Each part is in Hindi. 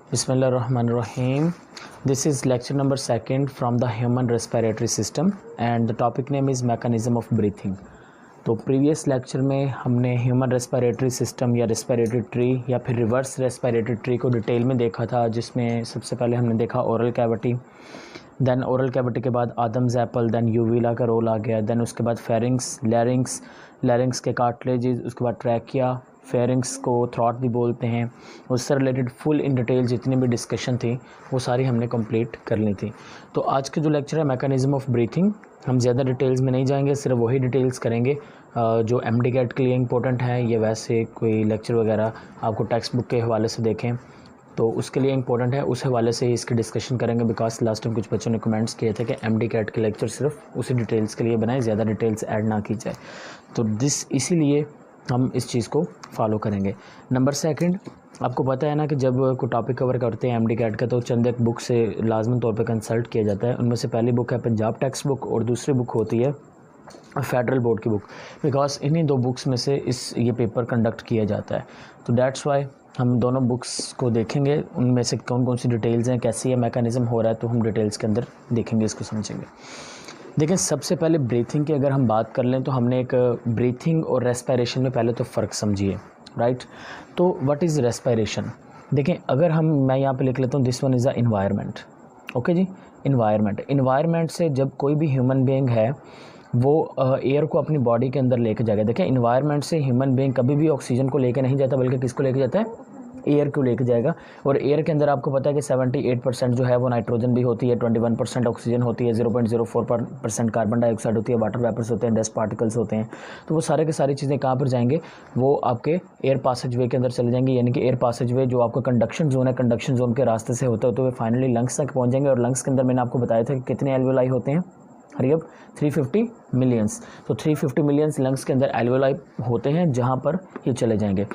Bismillahirrahmanirrahim. This is lecture number 2 from the human respiratory system and the topic name is mechanism of breathing. तो प्रीवियस लेक्चर में हमने ह्यूमन रेस्पिरेटरी सिस्टम या रेस्पिरेटरी ट्री या फिर रिवर्स रेस्पिरेटरी ट्री को डिटेल में देखा था, जिसमें सबसे पहले हमने देखा oral cavity, then oral cavity के बाद आदम्स एप्पल, देन यूविला का रोल आ गया, देन उसके बाद फेरिंग्स, लैरिंग्स के कार्टिलेजेस, उसके बाद ट्रैकिया, फेरिंग्स को थ्रॉट भी बोलते हैं। उससे रिलेटेड फुल इन डिटेल जितनी भी डिस्कशन थी वो सारी हमने कंप्लीट कर ली थी। तो आज के जो लेक्चर है मैकेनिज्म ऑफ ब्रीथिंग, हम ज़्यादा डिटेल्स में नहीं जाएंगे, सिर्फ वही डिटेल्स करेंगे जो एमडी कैट के लिए इंपॉर्टेंट है। ये वैसे कोई लेक्चर वगैरह आपको टेक्स्ट बुक के हवाले से देखें तो उसके लिए इंपॉर्टेंट है, उस हवाले से ही इसकी डिस्कशन करेंगे। बिकॉज लास्ट टाइम कुछ बच्चों ने कमेंट्स किए थे कि एमडी कैट के लेक्चर सिर्फ उसी डिटेल्स के लिए बनाए, ज़्यादा डिटेल्स ऐड ना की जाए। तो इसीलिए हम इस चीज़ को फॉलो करेंगे। नंबर 2, आपको पता है ना कि जब कोई टॉपिक कवर करते हैं एमडी कैट का तो चंद एक बुक से लाजमी तौर पे कंसल्ट किया जाता है। उनमें से पहली बुक है पंजाब टेक्स्ट बुक और दूसरी बुक होती है फेडरल बोर्ड की बुक। बिकॉज इन्हीं दो बुक्स में से ये पेपर कंडक्ट किया जाता है। तो दैट्स वाई हम दोनों बुक्स को देखेंगे, उनमें से कौन कौन सी डिटेल्स हैं, कैसे ये मैकेनिज़्म हो रहा है, तो हम डिटेल्स के अंदर देखेंगे, इसको समझेंगे। देखें, सबसे पहले ब्रीथिंग की अगर हम बात कर लें तो हमने एक ब्रीथिंग और रेस्पिरेशन में पहले तो फ़र्क समझिए, राइट। तो व्हाट इज़ रेस्पिरेशन? देखें, अगर मैं यहाँ पे लिख लेता हूँ this one is a environment. Okay जी, इन्वायरमेंट से जब कोई भी ह्यूमन बीइंग है वो एयर को अपनी बॉडी के अंदर लेके जाएगा। देखें, इन्वायरमेंट से ह्यूमन बीइंग कभी भी ऑक्सीजन को लेके नहीं जाता, बल्कि किसको लेके जाता है? एयर को लेके जाएगा। और एयर के अंदर आपको पता है कि 78% जो है वो नाइट्रोजन भी होती है, 21% ऑक्सीजन होती है, 0.04% कार्बन डाइऑक्साइड होती है, वाटर वेपर्स होते हैं, डस्ट पार्टिकल्स होते हैं। तो वो सारे के सारी चीज़ें कहाँ पर जाएंगे? वो आपके एयर पासेज वे के अंदर चले जाएंगे। यानी कि एयर पासेज वे जो आपका कंडक्शन जोन है, कंडक्शन जोन के रास्ते से होते होते हुए फाइनली लंग्स तक पहुँच जाएंगे। और लंग्स के अंदर मैंने आपको बताया था कि कितने एल्वेलाई होते हैं, हरी अब 350 मिलियंस। तो 350 मिलियंस लंग्स के अंदर एल्वेलाई होते हैं जहाँ पर ये चले जाएंगे।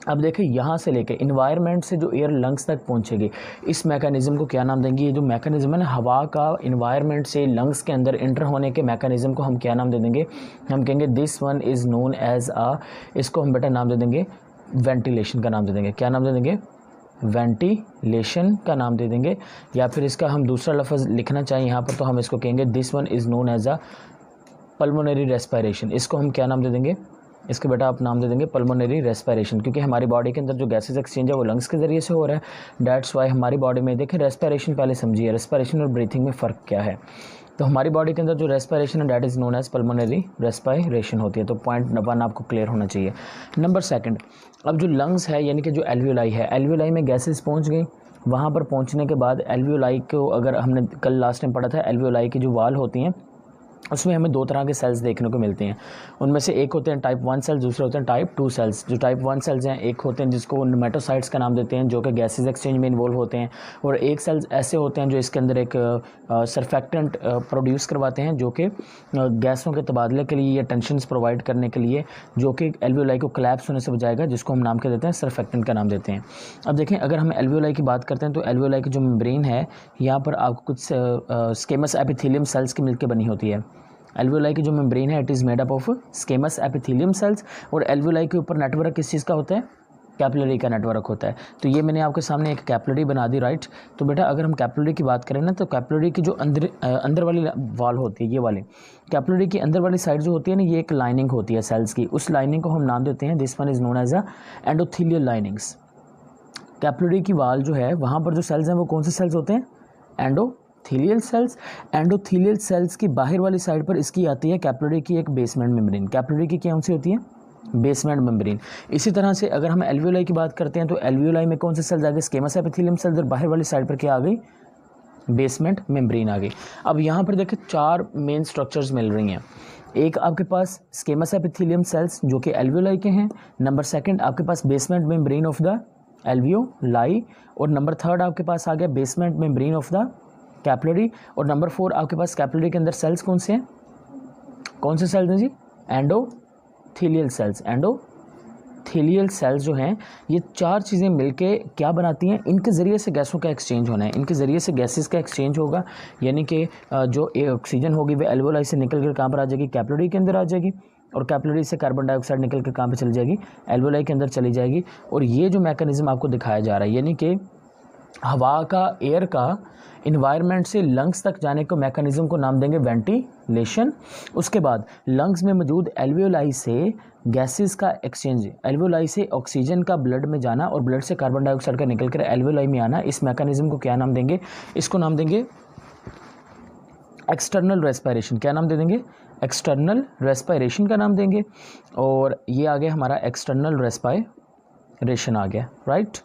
अब देखिए, यहाँ से लेके इन्वायरमेंट से जो एयर लंग्स तक पहुँचेगी, इस मैकेनिज़्म को क्या नाम देंगे? ये जो मैकेनिज़्म है ना, हवा का इन्वायरमेंट से लंग्स के अंदर इंटर होने के मैकेनिज़्म को हम क्या नाम दे देंगे? हम कहेंगे this one is known as इसको हम बेटा नाम दे देंगे वेंटिलेशन का नाम दे देंगे। क्या नाम दे देंगे? वेंटिलेशन का नाम दे देंगे। या फिर इसका हम दूसरा लफ्ज़ लिखना चाहिए यहाँ पर, तो हम इसको कहेंगे this one is known as pulmonary respiration. इसको हम क्या नाम दे देंगे? इसके बेटा आप नाम दे देंगे पल्मोनरी रेस्पिरेशन, क्योंकि हमारी बॉडी के अंदर जो गैसेस एक्सचेंज है वो लंग्स के ज़रिए से हो रहा है। दैट्स वाई हमारी बॉडी में, देखें, रेस्पिरेशन पहले समझिए, रेस्पिरेशन और ब्रीथिंग में फ़र्क क्या है। तो हमारी बॉडी के अंदर जो रेस्पिरेशन है that is known as pulmonary respiration होती है। तो पॉइंट 1 आपको क्लियर होना चाहिए। नंबर 2, अब जो लंग्स है यानी कि जो एल्वियोलाई है, एल्वियोलाई में गैसेस पहुँच गई। वहाँ पर पहुँचने के बाद एल्वियोलाई को, अगर हमने कल लास्ट टाइम पढ़ा था, एल्वियोलाई की जो वाल होती हैं उसमें हमें 2 तरह के सेल्स देखने को मिलते हैं। उनमें से एक होते हैं टाइप 1 सेल्स, दूसरे होते हैं टाइप 2 सेल्स। जो टाइप 1 सेल्स हैं, एक होते हैं जिसको नेमेटोसाइट्स का नाम देते हैं, जो कि गैसेस एक्सचेंज में इन्वॉल्व होते हैं। और एक सेल्स ऐसे होते हैं जो इसके अंदर एक सरफेक्टेंट प्रोड्यूस करवाते हैं, जो कि गैसों के तबादले के लिए या टेंशन्स प्रोवाइड करने के लिए, जो कि एल्वियोलाई को कोलैप्स होने से बचाएगा, जिसको हम नाम क्या देते हैं? सरफेक्टेंट का नाम देते हैं। अब देखें, अगर हम एल्वियोलाई की बात करते हैं तो एल्वियोलाई की जो मेम्ब्रेन है, यहाँ पर आपको कुछ स्केमस एपिथेलियम सेल्स की मिलकर बनी होती है। एल्वियोलाई की जो मेम्ब्रेन है it is made up of squamous epithelium cells. और एल्वियोलाई के ऊपर नेटवर्क किस चीज़ का होता है? कैपिलरी का नेटवर्क होता है। तो ये मैंने आपके सामने एक कैपिलरी बना दी, राइट। तो बेटा अगर हम कैपिलरी की बात करें ना, तो कैपिलरी की जो अंदर वाली वॉल होती है, ये वाली कैपिलरी की अंदर वाली साइड जो होती है ना, ये एक लाइनिंग होती है सेल्स की। उस लाइनिंग को हम नाम देते हैं this one is known as endothelial linings. Capillary की वॉल जो है, वहाँ पर जो सेल्स हैं वो कौन से सेल्स होते हैं? Endothelial cells. एंडोथीलियल सेल्स की बाहर वाली साइड पर इसकी आती है कैपिलरी की एक बेसमेंट मेम्ब्रेन। कैपिलरी की कौन सी होती है? Basement membrane. इसी तरह से अगर हम एल्वियोलाई की बात करते हैं तो एल्वियोलाई में कौन से सेल्स आ गए? स्केमस एपिथेलियम सेल्स। और बाहर वाली साइड पर क्या आ गई? बेसमेंट मेम्ब्रेन आ गई। अब यहाँ पर देखिए 4 मेन स्ट्रक्चर्स मिल रही हैं। एक आपके पास स्केमस एपिथेलियम सेल्स जो कि एल्वियोलाई के हैं। नंबर 2 आपके पास basement membrane of the alveoli. और नंबर 3 आपके पास आ गया basement membrane of the capillary. और नंबर 4 आपके पास कैपिलरी के अंदर सेल्स कौन से हैं? कौन से सेल्स हैं जी? Endothelial cells. एंडोथीलियल सेल्स जो हैं, ये 4 चीज़ें मिलके क्या बनाती हैं? इनके ज़रिए से गैसों का एक्सचेंज होना है। इनके ज़रिए से गैसेस का एक्सचेंज होगा, यानी कि जो ऑक्सीजन होगी वो एल्वियोलाई से निकल कर कहाँ पर आ जाएगी? कैपिलरी के अंदर आ जाएगी। और कैपिलरी से कार्बन डाइऑक्साइड निकल कर कहाँ पे चली जाएगी? एल्वियोलाई के अंदर चली जाएगी। और ये जो मैकेनिज्म आपको दिखाया जा रहा है, यानी कि हवा का, एयर का इन्वायरमेंट से लंग्स तक जाने को मैकेनिज्म को नाम देंगे वेंटिलेशन। उसके बाद लंग्स में मौजूद एल्वियोलाई से गैसेस का एक्सचेंज, एल्वियोलाई से ऑक्सीजन का ब्लड में जाना और ब्लड से कार्बन डाइऑक्साइड का निकल कर एल्वियोलाई में आना, इस मैकेनिज्म को क्या नाम देंगे? इसको नाम देंगे एक्सटर्नल रेस्पिरेशन। क्या नाम दे देंगे? एक्सटर्नल रेस्पिरेशन का नाम देंगे। और ये आ गया हमारा एक्सटर्नल रेस्पिरेशन आ गया, राइट।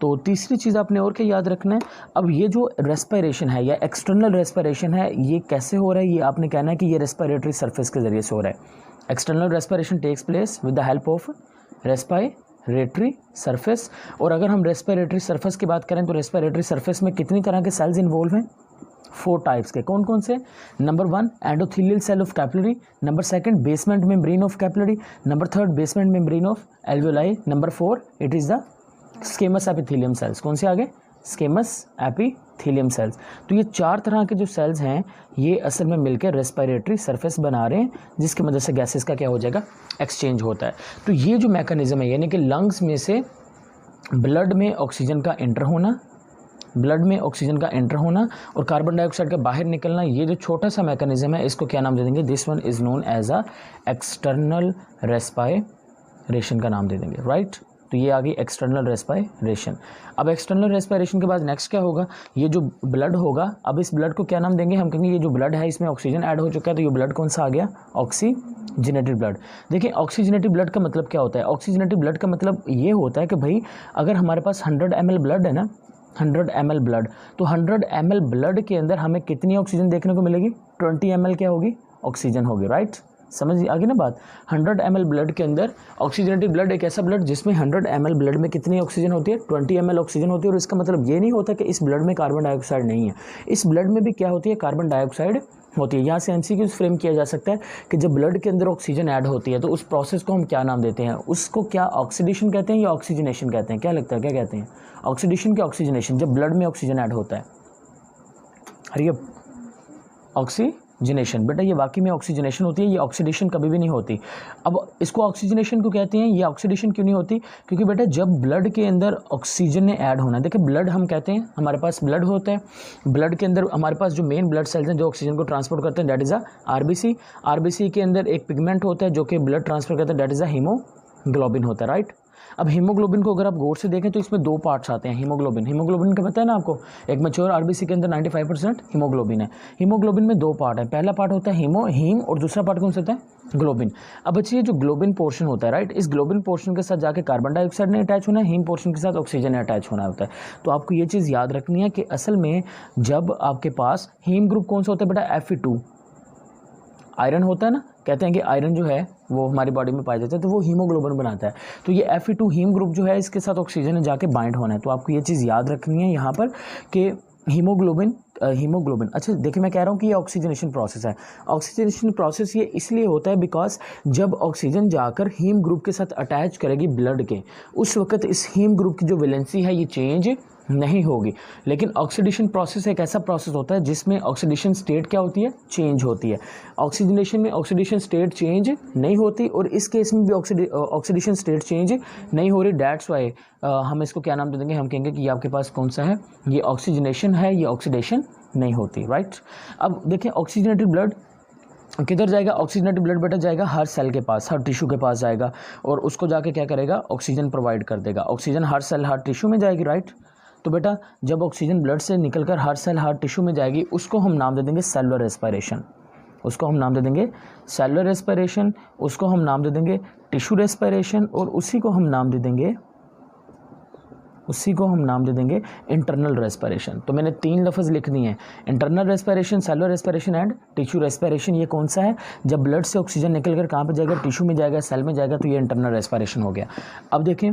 तो तीसरी चीज़ आपने और क्या याद रखना है, अब ये जो रेस्पिरेशन है या एक्सटर्नल रेस्पिरेशन है, ये कैसे हो रहा है? ये आपने कहना है कि ये रेस्पिरेटरी सरफेस के ज़रिए से हो रहा है। External respiration takes place with the help of respiratory surface. और अगर हम रेस्पिरेटरी सरफेस की बात करें तो रेस्पिरेटरी सरफेस में कितनी तरह के सेल्स इन्वॉल्व हैं? 4 टाइप्स के। कौन कौन से? Number 1 endothelial cell of capillary, number 2 basement membrane of capillary, number 3 basement membrane of alveoli, number 4 it is the squamous epithelium cells. कौन से आगे? Squamous epithelium cells. तो ये 4 तरह के जो सेल्स हैं ये असल में मिलकर रेस्पिरेटरी सरफेस बना रहे हैं, जिसकी मदद से गैसेस का क्या हो जाएगा? एक्सचेंज होता है। तो ये जो मैकेनिज्म है, यानी कि लंग्स में से ब्लड में ऑक्सीजन का एंटर होना, ब्लड में ऑक्सीजन का एंटर होना और कार्बन डाइऑक्साइड का बाहर निकलना, ये जो छोटा सा मैकेनिज्म है इसको क्या नाम दे देंगे? This one is known as a external respiration का नाम दे देंगे, राइट। तो ये आ गई एक्सटर्नल रेस्पिरेशन। अब एक्सटर्नल रेस्पिरेशन के बाद नेक्स्ट क्या होगा? ये जो ब्लड होगा, अब इस ब्लड को क्या नाम देंगे? हम कहेंगे ये जो ब्लड है इसमें ऑक्सीजन ऐड हो चुका है, तो ये ब्लड कौन सा आ गया? Oxygenated blood. देखिए ऑक्सीजनेटेड ब्लड का मतलब क्या होता है? ऑक्सीजनेटेड ब्लड का मतलब ये होता है कि भाई अगर हमारे पास 100 ml ब्लड है ना, 100 ml ब्लड, तो 100 ml ब्लड के अंदर हमें कितनी ऑक्सीजन देखने को मिलेगी? 20 ml क्या होगी? ऑक्सीजन होगी, राइट। समझ आ गई ना बात? 100 ml ब्लड के अंदर ऑक्सीजनेटेड ब्लड एक ऐसा ब्लड जिसमें 100 ml ब्लड में कितनी ऑक्सीजन होती है? 20 ml ऑक्सीजन होती है। और इसका मतलब ये नहीं होता कि इस ब्लड में कार्बन डाइऑक्साइड नहीं है, इस ब्लड में भी क्या होती है? कार्बन डाइऑक्साइड होती है। यहाँ से एमसीक्यू फ्रेम किया जा सकता है कि जब ब्लड के अंदर ऑक्सीजन ऐड होती है तो उस प्रोसेस को हम क्या नाम देते हैं? उसको क्या ऑक्सीडेशन कहते हैं या ऑक्सीजनेशन कहते हैं? क्या लगता है, क्या कहते हैं? ऑक्सीडेशन क्या ऑक्सीजनेशन? जब ब्लड में ऑक्सीजन ऐड होता है। अरे ऑक्सीजनेशन बेटा, ये वाकई में ऑक्सीजनेशन होती है, ये ऑक्सीडेशन कभी भी नहीं होती। अब इसको ऑक्सीजनेशन क्यों कहते हैं? ये ऑक्सीडेशन क्यों नहीं होती? क्योंकि बेटा जब ब्लड के अंदर ऑक्सीजन ने ऐड होना है, देखिए ब्लड हम कहते हैं हमारे पास ब्लड होता है, ब्लड के अंदर हमारे पास जो मेन ब्लड सेल्स हैं जो ऑक्सीजन को ट्रांसपोर्ट करते हैं that is a RBC. RBC के अंदर एक पिगमेंट होता है जो कि ब्लड ट्रांसफर करता है, दैट इज़ अ हीमोग्लोबिन होता है, राइट। अब हीमोग्लोबिन को अगर आप गौर से देखें तो इसमें 2 पार्ट्स आते हैं। हीमोग्लोबिन का पता है ना आपको? एक मैच्योर आरबीसी के अंदर 95% हीमोग्लोबिन है। हीमोग्लोबिन में 2 पार्ट है, पहला पार्ट होता है हीम और दूसरा पार्ट कौन सा होता है? ग्लोबिन। अब अच्छी ये जो ग्लोबिन पोर्शन होता है, राइट, इस ग्लोबिन पोर्शन के साथ जाके कार्बन डाइऑक्साइड ने अटैच होना है, हीम पोर्शन के साथ ऑक्सीजन ने अटैच होना होता है। तो आपको ये चीज़ याद रखनी है कि असल में जब आपके पास हीम ग्रुप कौन सा होता है बेटा? Fe2 आयरन होता है ना, कहते हैं कि आयरन जो है वो हमारी बॉडी में पाया जाता है तो वो हीमोग्लोबिन बनाता है। तो ये Fe2 हीम ग्रुप जो है इसके साथ ऑक्सीजन जाके बाइंड होना है। तो आपको ये चीज़ याद रखनी है यहाँ पर कि हीमोग्लोबिन। अच्छा देखिए मैं कह रहा हूँ कि ये ऑक्सीजनेशन प्रोसेस है। ऑक्सीजनेशन प्रोसेस ये इसलिए होता है बिकॉज जब ऑक्सीजन जाकर हीम ग्रुप के साथ अटैच करेगी ब्लड के, उस वक्त इस हीम ग्रुप की जो वैलेंसी है ये चेंज नहीं होगी। लेकिन ऑक्सीडेशन प्रोसेस एक ऐसा प्रोसेस होता है जिसमें ऑक्सीडेशन स्टेट क्या होती है? चेंज होती है। ऑक्सीजनेशन में ऑक्सीडेशन स्टेट चेंज नहीं होती और इस केस में भी ऑक्सीडेशन स्टेट चेंज नहीं हो रही। दैट्स वाई हम इसको क्या नाम दे देंगे? हम कहेंगे कि ये आपके पास कौन सा है? ये ऑक्सीजनेशन है, ये ऑक्सीडेशन नहीं होती, राइट। अब देखें ऑक्सीजनेटेड ब्लड किधर जाएगा? ऑक्सीजनेटेड ब्लड बेटा जाएगा हर सेल के पास, हर टिश्यू के पास जाएगा और उसको जाके क्या करेगा? ऑक्सीजन प्रोवाइड कर देगा। ऑक्सीजन हर सेल हर टिश्यू में जाएगी, राइट। तो बेटा जब ऑक्सीजन ब्लड से निकलकर हर सेल हर टिश्यू में जाएगी उसको हम नाम दे देंगे सेलुलर रेस्पिरेशन। उसको हम नाम दे देंगे सेलुलर रेस्पिरेशन, उसको हम नाम दे देंगे टिश्यू रेस्पिरेशन और उसी को हम नाम दे देंगे इंटरनल रेस्पिरेशन। तो मैंने 3 लफ्ज़ लिख दिए हैं, internal respiration, cellular respiration and tissue respiration. ये कौन सा है? जब ब्लड से ऑक्सीजन निकल कर कहाँ पर जाएगा? टिश्यू में जाएगा, सेल में जाएगा, तो ये इंटरनल रेस्पिरेशन हो गया। अब देखें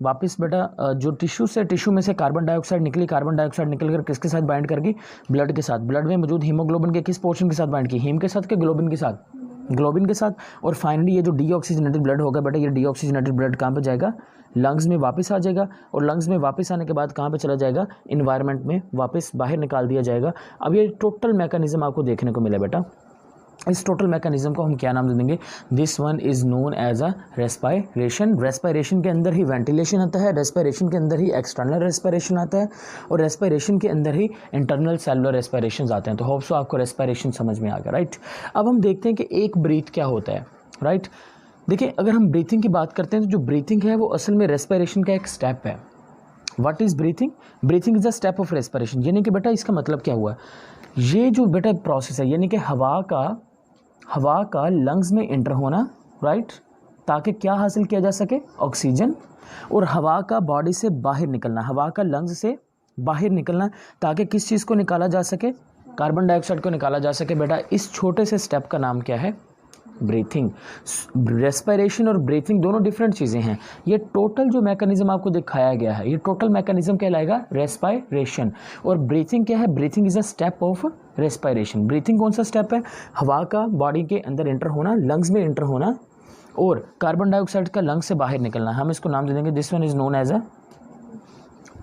वापस बेटा जो टिश्यू में से कार्बन डाइऑक्साइड निकली, कार्बन डाइऑक्साइड निकल कर किसके साथ बाइंड करगी? ब्लड के साथ। ब्लड में मौजूद हीमोग्लोबिन के किस पोर्शन के साथ बाइंड की? हीम के साथ के ग्लोबिन के साथ? ग्लोबिन के साथ। और फाइनली ये जो डीऑक्सीजनेटेड ब्लड होगा बेटा, ये डीऑक्सीजनेटेड ब्लड कहाँ पे जाएगा? लंग्स में वापस आ जाएगा और लंग्स में वापस आने के बाद कहाँ पे चला जाएगा? इन्वायरमेंट में वापस बाहर निकाल दिया जाएगा। अब ये टोटल मैकेनिज्म आपको देखने को मिला बेटा। इस टोटल मैकेनिज्म को हम क्या नाम दे देंगे? This one is known as a respiration. Respiration के अंदर ही वेंटिलेशन आता है, रेस्पायरेशन के अंदर ही एक्सटर्नल रेस्पायरेशन आता है, और रेस्पायरेशन के अंदर ही इंटरनल सेलुलर रेस्पायरेशन आते हैं। तो होप सो आपको रेस्पायरेशन समझ में आ गया, राइट। अब हम देखते हैं कि एक ब्रीथ क्या होता है, राइट। देखिए, अगर हम ब्रीथिंग की बात करते हैं तो जो ब्रीथिंग है वो असल में रेस्पायरेशन का एक स्टेप है। What is breathing? Breathing is a step of respiration. यानी कि बेटा इसका मतलब क्या हुआ, ये जो बेटा प्रोसेस है, यानी कि हवा का लंग्स में इंटर होना, राइट, ताकि क्या हासिल किया जा सके? ऑक्सीजन। और हवा का बॉडी से बाहर निकलना, हवा का लंग्स से बाहर निकलना, ताकि किस चीज़ को निकाला जा सके? कार्बन डाइऑक्साइड को निकाला जा सके। बेटा इस छोटे से स्टेप का नाम क्या है? ब्रीथिंग। रेस्पिरेशन और ब्रीथिंग दोनों डिफरेंट चीज़ें हैं। ये टोटल जो मैकेनिज्म आपको दिखाया गया है, ये टोटल मैकेनिज्म कहलाएगा रेस्पिरेशन। और ब्रीथिंग क्या है? Breathing is a step of respiration. Breathing कौन सा स्टेप है? हवा का बॉडी के अंदर इंटर होना, लंग्स में इंटर होना, और कार्बन डाइऑक्साइड का लंग्स से बाहर निकलना। हम इसको नाम दे देंगे, this one is known as a,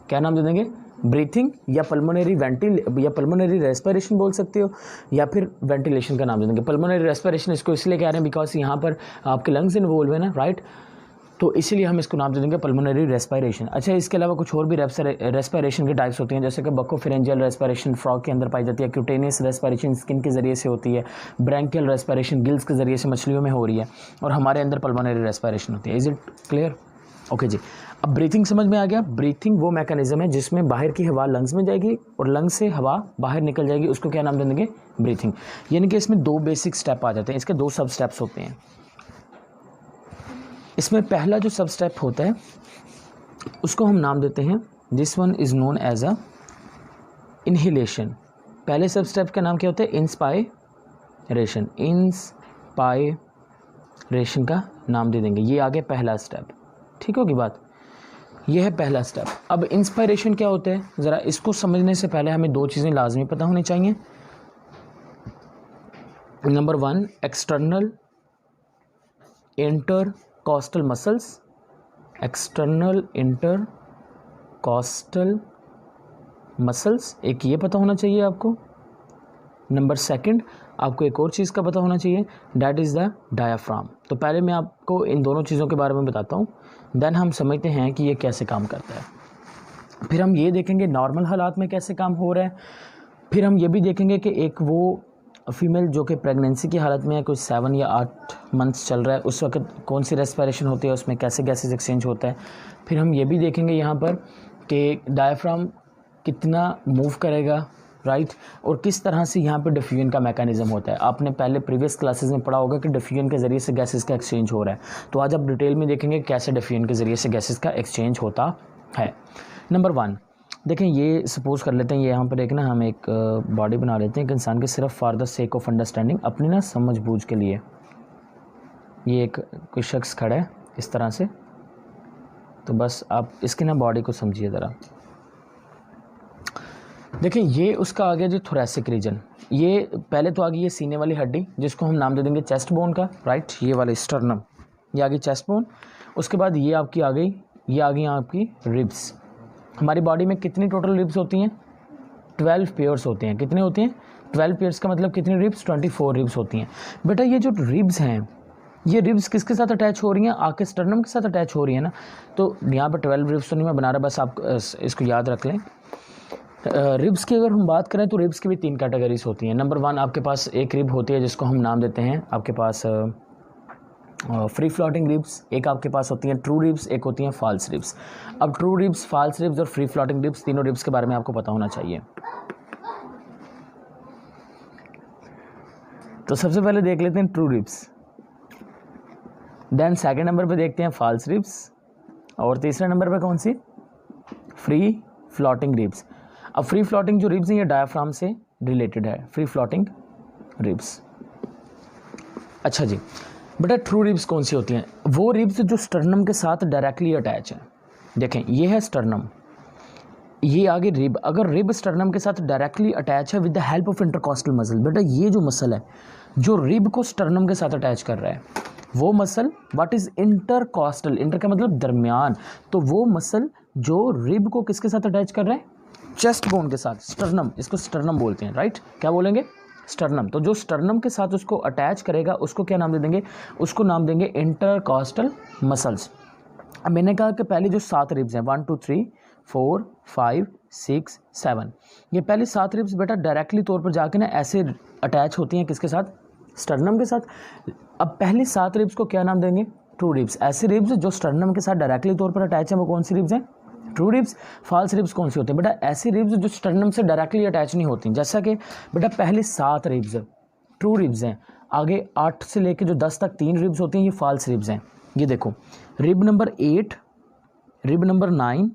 क्या नाम दे देंगे? ब्रीथिंग, या पल्मोनरी रेस्पिरेशन बोल सकते हो, या फिर वेंटिलेशन का नाम दे देंगे। पल्मोनरी रेस्पिरेशन इसको इसलिए कह रहे हैं बिकॉज यहाँ पर आपके लंग्स इन्वॉल्व है ना, राइट, तो इसीलिए हम इसको नाम दे देंगे पल्मोनरी रेस्पिरेशन। अच्छा, इसके अलावा कुछ और भी रेस्पिरेशन की टाइप्स होती हैं, जैसे कि बकोफेरेंजियल रेस्पिरेशन फ्रॉग के अंदर पाई जाती है, क्यूटेनियस रेस्पिरेशन स्किन के जरिए से होती है, ब्रैंकियल रेस्पिरेशन गिल्स के जरिए से मछलियों में हो रही है, और हमारे अंदर पल्मोनरी रेस्पिरेशन होती है। Is it clear? ओके जी, अब ब्रीथिंग समझ में आ गया। ब्रीथिंग वो मैकेनिज्म है जिसमें बाहर की हवा लंग्स में जाएगी और लंग्स से हवा बाहर निकल जाएगी, उसको क्या नाम दे देंगे? ब्रीथिंग। यानी कि इसमें दो बेसिक स्टेप आ जाते हैं, इसके दो सब स्टेप्स होते हैं। इसमें पहला जो सब स्टेप होता है उसको हम नाम देते हैं, this one is known as a inhalation. पहले सब स्टेप का नाम क्या होता है? इंस्पायरेशन। इंस्पायरेशन का नाम दे देंगे, ये आगे पहला स्टेप। ठीक होगी बात? ये है पहला स्टेप। अब इंस्पायरेशन क्या होता है, ज़रा इसको समझने से पहले हमें दो चीज़ें लाजमी पता होनी चाहिए। Number 1, external intercostal muscles. External intercostal muscles, एक ये पता होना चाहिए आपको। नंबर 2, आपको एक और चीज़ का पता होना चाहिए, डैट इज़ द डायाफ्राम। तो पहले मैं आपको इन दोनों चीज़ों के बारे में बताता हूँ, देन हम समझते हैं कि ये कैसे काम करता है। फिर हम ये देखेंगे नॉर्मल हालात में कैसे काम हो रहा है। फिर हम ये भी देखेंगे कि एक वो फीमेल जो कि प्रेगनेंसी की हालत में है, कुछ 7 या 8 मंथ्स चल रहा है, उस वक्त कौन सी रेस्पिरेशन होती है, उसमें कैसे गैसेज एक्सचेंज होता है। फिर हम ये भी देखेंगे यहाँ पर कि डायाफ्राम कितना मूव करेगा, राइट, और किस तरह से यहाँ पे डिफ्यूजन का मैकेनिज्म होता है। आपने पहले प्रीवियस क्लासेस में पढ़ा होगा कि डिफ्यूजन के ज़रिए से गैसेस का एक्सचेंज हो रहा है, तो आज आप डिटेल में देखेंगे कैसे डिफ्यूजन के ज़रिए से गैसेस का एक्सचेंज होता है। नंबर 1 देखें, ये सपोज़ कर लेते हैं, ये यहाँ पर एक ना हम एक बॉडी बना लेते हैं एक इंसान के, सिर्फ for the sake of understanding, अपनी ना समझ बूझ के लिए। ये एक कोई शख्स खड़ा है इस तरह से, तो बस आप इसकी ना बॉडी को समझिए ज़रा। देखिए, ये उसका आ गया जो थोरेसिक रीजन, ये पहले तो आ गई ये सीने वाली हड्डी जिसको हम नाम दे देंगे चेस्ट बोन का, राइट, ये वाला स्टर्नम, ये आ गई चेस्ट बोन। उसके बाद ये आपकी आ गई, ये आ गई आपकी रिब्स। हमारी बॉडी में कितनी टोटल रिब्स होती हैं? 12 पेयर्स होते हैं। कितने होते हैं? 12 पेयर्स का मतलब कितनी रिब्स? 24 रिब्स होती हैं। बेटा ये जो रिब्स हैं, ये रिब्स किसके साथ अटैच हो रही हैं? आपके स्टर्नम के साथ अटैच हो रही है ना। तो यहाँ पर 12 रिब्स तो नहीं मैं बना रहा, बस आप इसको याद रख लें। रिब्स की अगर हम बात करें तो रिब्स की भी 3 कैटेगरीज होती हैं। नंबर 1, आपके पास एक रिब होती है जिसको हम नाम देते हैं आपके पास फ्री फ्लोटिंग रिब्स, एक आपके पास होती हैं ट्रू रिब्स, एक होती हैं फॉल्स रिब्स। अब ट्रू रिब्स, फॉल्स रिब्स और फ्री फ्लोटिंग रिब्स, तीनों रिब्स के बारे में आपको पता होना चाहिए। तो सबसे पहले देख लेते हैं true ribs, then second number पे देखते हैं फॉल्स रिब्स, और तीसरे नंबर पे कौन सी? Free floating ribs. अब फ्री फ्लोटिंग जो रिब्स हैं ये डायाफ्राम से रिलेटेड है, फ्री फ्लोटिंग रिब्स। अच्छा जी, बेटा ट्रू रिब्स कौन सी होती हैं? वो रिब्स जो स्टर्नम के साथ डायरेक्टली अटैच है। देखें, ये है स्टर्नम, ये आगे रिब। अगर रिब स्टर्नम के साथ डायरेक्टली अटैच है with the help of intercostal muscle, बेटा ये जो मसल है जो रिब को स्टर्नम के साथ अटैच कर रहा है, वो muscle what is intercostal, inter का मतलब दरमियान, तो वो मसल जो रिब को किसके साथ अटैच कर रहा है? चेस्ट बोन के साथ, स्टर्नम, इसको स्टर्नम बोलते हैं, राइट। क्या बोलेंगे? स्टर्नम। तो जो स्टर्नम के साथ उसको अटैच करेगा उसको क्या नाम दे देंगे, उसको नाम देंगे इंटरकॉस्टल मसल्स। अब मैंने कहा कि पहले जो 7 रिब्स हैं 1 2 3 4 5 6 7, ये पहली 7 रिब्स बेटा डायरेक्टली तौर पर जाके ना ऐसे अटैच होती हैं किसके साथ, स्टर्नम के साथ। अब पहली 7 रिब्स को क्या नाम देंगे, ट्रू रिब्स। ऐसी रिब्स जो स्टर्नम के साथ डायरेक्टली तौर पर अटैच हैं वो कौन सी रिब्स हैं, ट्रू रिब्स। फॉल्स रिब्स कौन सी होती है बेटा, ऐसी रिब्स जो स्टर्नम से डायरेक्टली अटैच नहीं होती। जैसा कि बेटा पहली 7 रिब्स ट्रू रिब्स हैं, आगे 8 से लेकर जो 10 तक 3 रिब्स होती हैं ये फॉल्स रिब्स हैं। ये देखो rib number 8, rib number 9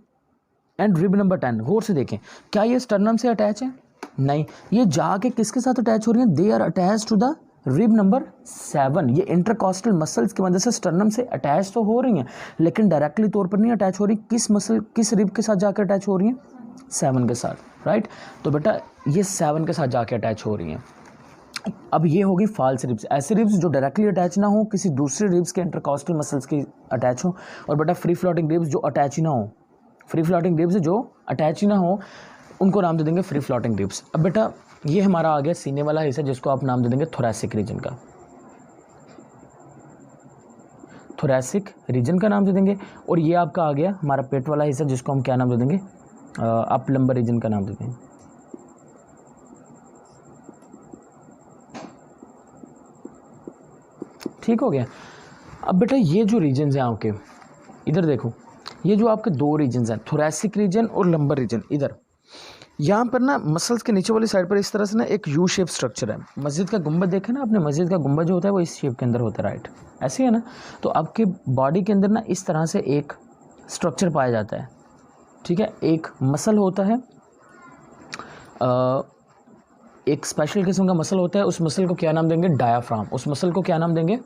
and rib number 10, गौर से देखें, क्या ये स्टर्नम से अटैच है, नहीं, ये जाके किसके साथ अटैच हो रही हैं, they are attach to the rib number 7। ये इंटरकॉस्टल मसल्स की वजह से स्टर्नम से अटैच तो हो रही हैं लेकिन डायरेक्टली तौर पर नहीं अटैच हो रही। किस मसल, किस रिब के साथ जाकर अटैच हो रही हैं, 7 के साथ, राइट। तो बेटा ये 7 के साथ जाके अटैच हो रही हैं। अब ये होगी फॉल्स रिब्स, ऐसे रिब्स जो डायरेक्टली अटैच ना हो, किसी दूसरे रिब्स के इंटरकॉस्टल मसल्स की अटैच हो। और बेटा फ्री फ्लोटिंग रिब्स जो अटैच ही ना हो, फ्री फ्लोटिंग रिब्स जो अटैच ही ना हो उनको नाम दे देंगे फ्री फ्लोटिंग रिब्स। अब बेटा ये हमारा आ गया सीने वाला हिस्सा जिसको आप नाम दे देंगे थोरैसिक रीजन का, थोरैसिक रीजन का नाम दे देंगे। और ये आपका आ गया हमारा पेट वाला हिस्सा जिसको हम क्या नाम दे देंगे, अप लंबर रीजन का नाम दे देंगे। ठीक हो गया। अब बेटा ये जो रीजन्स हैं आपके, इधर देखो, ये जो आपके 2 रीजन्स हैं थोरैसिक रीजन और लंबर रीजन, इधर यहाँ पर ना मसल्स के नीचे वाली साइड पर इस तरह से ना एक यू शेप स्ट्रक्चर है। मस्जिद का गुंबद देखा ना आपने, मस्जिद का गुंबद जो होता है वो इस शेप के अंदर होता है, राइट, ऐसे है ना। तो आपके बॉडी के अंदर ना इस तरह से एक स्ट्रक्चर पाया जाता है, ठीक है। एक मसल होता है, एक स्पेशल किस्म का मसल होता है, उस मसल को क्या नाम देंगे, डायाफ्राम। उस मसल को क्या नाम देंगे,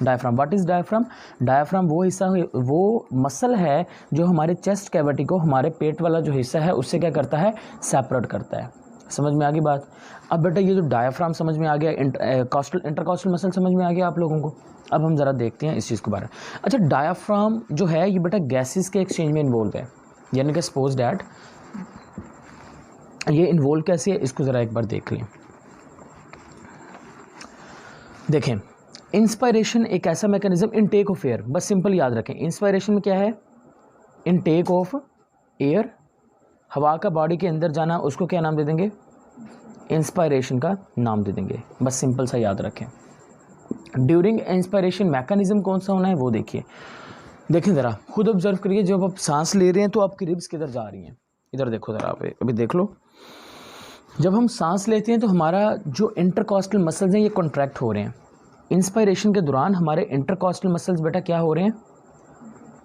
diaphragm. What is diaphragm, diaphragm वो हिस्सा, वो मसल है जो हमारे चेस्ट कैविटी को, हमारे पेट वाला जो हिस्सा है उससे क्या करता है, सेपरेट करता है। समझ में आ गई बात। अब बेटा ये जो डायाफ्राम समझ में आ गया, इंटरकॉस्टल मसल समझ में आ गया आप लोगों को। अब हम ज़रा देखते हैं इस चीज़ के बारे में। अच्छा, डायाफ्राम जो है ये बेटा गैसेस के एक्सचेंज में इन्वॉल्व है, यानी कि सपोज डैट ये इन्वॉल्व कैसे है इसको ज़रा एक बार देख लें। देखें, इंस्पायरेशन एक ऐसा मैकेनिज्म, इनटेक ऑफ एयर, बस सिंपल याद रखें। इंस्पायरेशन में क्या है, इनटेक ऑफ एयर, हवा का बॉडी के अंदर जाना, उसको क्या नाम दे देंगे, इंस्पायरेशन का नाम दे देंगे, बस सिंपल सा याद रखें। ड्यूरिंग इंस्पायरेशन मैकेनिज्म कौन सा होना है वो देखिए। देखें ज़रा खुद ऑब्जर्व करिए, जब आप सांस ले रहे हैं तो आपकी रिब्स किधर जा रही हैं, इधर देखो ज़रा, आप अभी देख लो। जब हम सांस लेते हैं तो हमारा जो इंटरकॉस्टल मसल्स हैं ये कॉन्ट्रैक्ट हो रहे हैं। इंस्पायरेशन के दौरान हमारे इंटरकॉस्टल मसल्स बेटा क्या हो रहे हैं,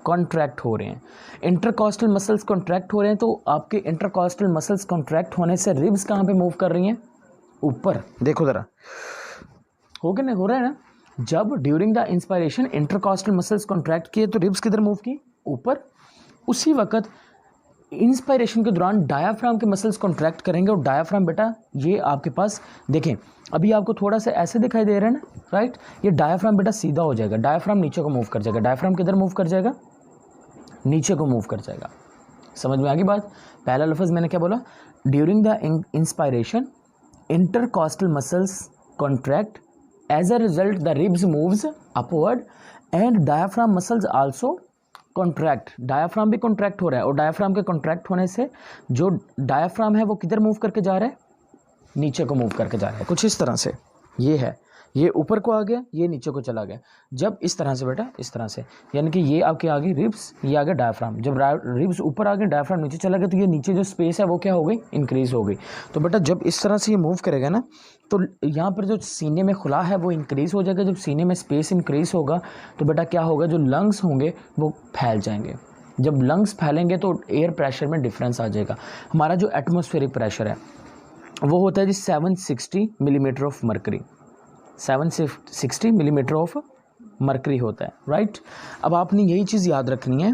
कॉन्ट्रैक्ट हो रहे हैं। इंटरकॉस्टल मसल्स कॉन्ट्रैक्ट हो रहे हैं, तो आपके इंटरकॉस्टल मसल्स कॉन्ट्रैक्ट होने से रिब्स कहाँ पे मूव कर रही हैं, ऊपर। देखो ज़रा, हो गया नहीं, हो रहा है ना। जब during the inspiration intercostal muscles contract किए तो रिब्स किधर मूव की, ऊपर। उसी वक्त इंस्पायरेशन के दौरान डायाफ्राम के मसल्स कॉन्ट्रैक्ट करेंगे, और डायाफ्राम बेटा ये आपके पास देखें, अभी आपको थोड़ा सा ऐसे दिखाई दे रहा है ना, राइट। ये डायाफ्राम बेटा सीधा हो जाएगा, डायाफ्राम नीचे को मूव कर जाएगा। डायाफ्राम किधर मूव कर जाएगा, नीचे को मूव कर जाएगा। समझ में आ गई बात। पहला लफ्ज़ मैंने क्या बोला, during the inspiration intercostal muscles contract, as a result the ribs moves upward and diaphragm muscles also contract. Diaphragm भी कॉन्ट्रैक्ट हो रहा है, और डायाफ्राम के कॉन्ट्रैक्ट होने से जो डायाफ्राम है वो किधर मूव करके जा रहा है, नीचे को मूव करके जा रहा है, कुछ इस तरह से। ये है, ये ऊपर को आ गया, ये नीचे को चला गया। जब इस तरह से बेटा, इस तरह से, यानी कि ये आपके आ गई रिब्स, ये आ गया डायाफ्राम। जब रिब्स ऊपर आ गए, डायाफ्राम नीचे चला गया, तो ये नीचे जो स्पेस है वो क्या हो गई, इंक्रीज हो गई। तो बेटा जब इस तरह से ये मूव करेगा ना, तो यहाँ पर जो सीने में खुला है वो इंक्रीज हो जाएगा। जब सीने में स्पेस इंक्रीज होगा तो बेटा क्या होगा, जो लंग्स होंगे वो फैल जाएंगे। जब लंग्स फैलेंगे तो एयर प्रेशर में डिफरेंस आ जाएगा। हमारा जो एटमॉस्फेरिक प्रेशर है वो होता है जी 760 millimetre of mercury, 760 millimetre of mercury होता है, राइट। अब आपने यही चीज़ याद रखनी है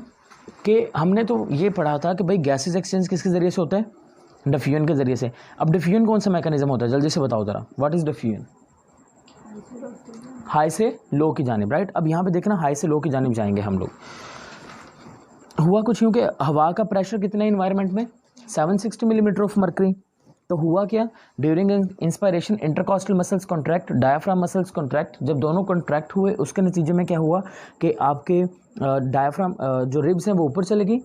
कि हमने तो ये पढ़ा था कि भाई गैसेस एक्सचेंज किसके ज़रिए से होता है, डिफ्यूजन के ज़रिए से। अब डिफ्यूजन कौन सा मैकेनिज्म होता है, जल्दी से बताओ ज़रा, व्हाट इज़ डिफ्यूजन, हाई से लो की जानिब, राइट। अब यहाँ पे देखना, हाई से लो की जानिब जाएंगे हम लोग। हुआ कुछ यूँ कि हवा का प्रेशर कितना है इन्वायरमेंट में, 760 मिलीमीटर ऑफ मरकरी, तो हुआ क्या, during inspiration intercostal muscles contract, diaphragm muscles contract. जब दोनों कॉन्ट्रैक्ट हुए उसके नतीजे में क्या हुआ कि आपके डायाफ्राम जो रिब्स हैं वो ऊपर चले गई,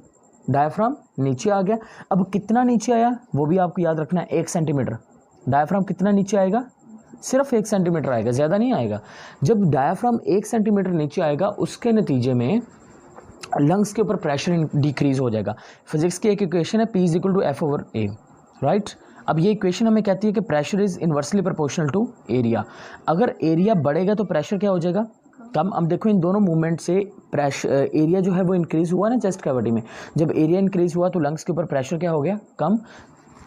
डायाफ्राम नीचे आ गया। अब कितना नीचे आया वो भी आपको याद रखना है, 1 सेंटीमीटर। डायाफ्राम कितना नीचे आएगा, सिर्फ 1 सेंटीमीटर आएगा, ज़्यादा नहीं आएगा। जब डायाफ्राम 1 सेंटीमीटर नीचे आएगा उसके नतीजे में लंग्स के ऊपर प्रेशर डिक्रीज हो जाएगा। फिजिक्स की एक इक्वेशन है P = F/A, राइट। अब ये इक्वेशन हमें कहती है कि pressure is inversely proportional to area. अगर एरिया बढ़ेगा तो प्रेशर क्या हो जाएगा, कम। अब देखो इन दोनों मूवमेंट से प्रेशर एरिया जो है वो इंक्रीज हुआ ना चेस्ट कैविटी में। जब एरिया इंक्रीज हुआ तो लंग्स के ऊपर प्रेशर क्या हो गया, कम।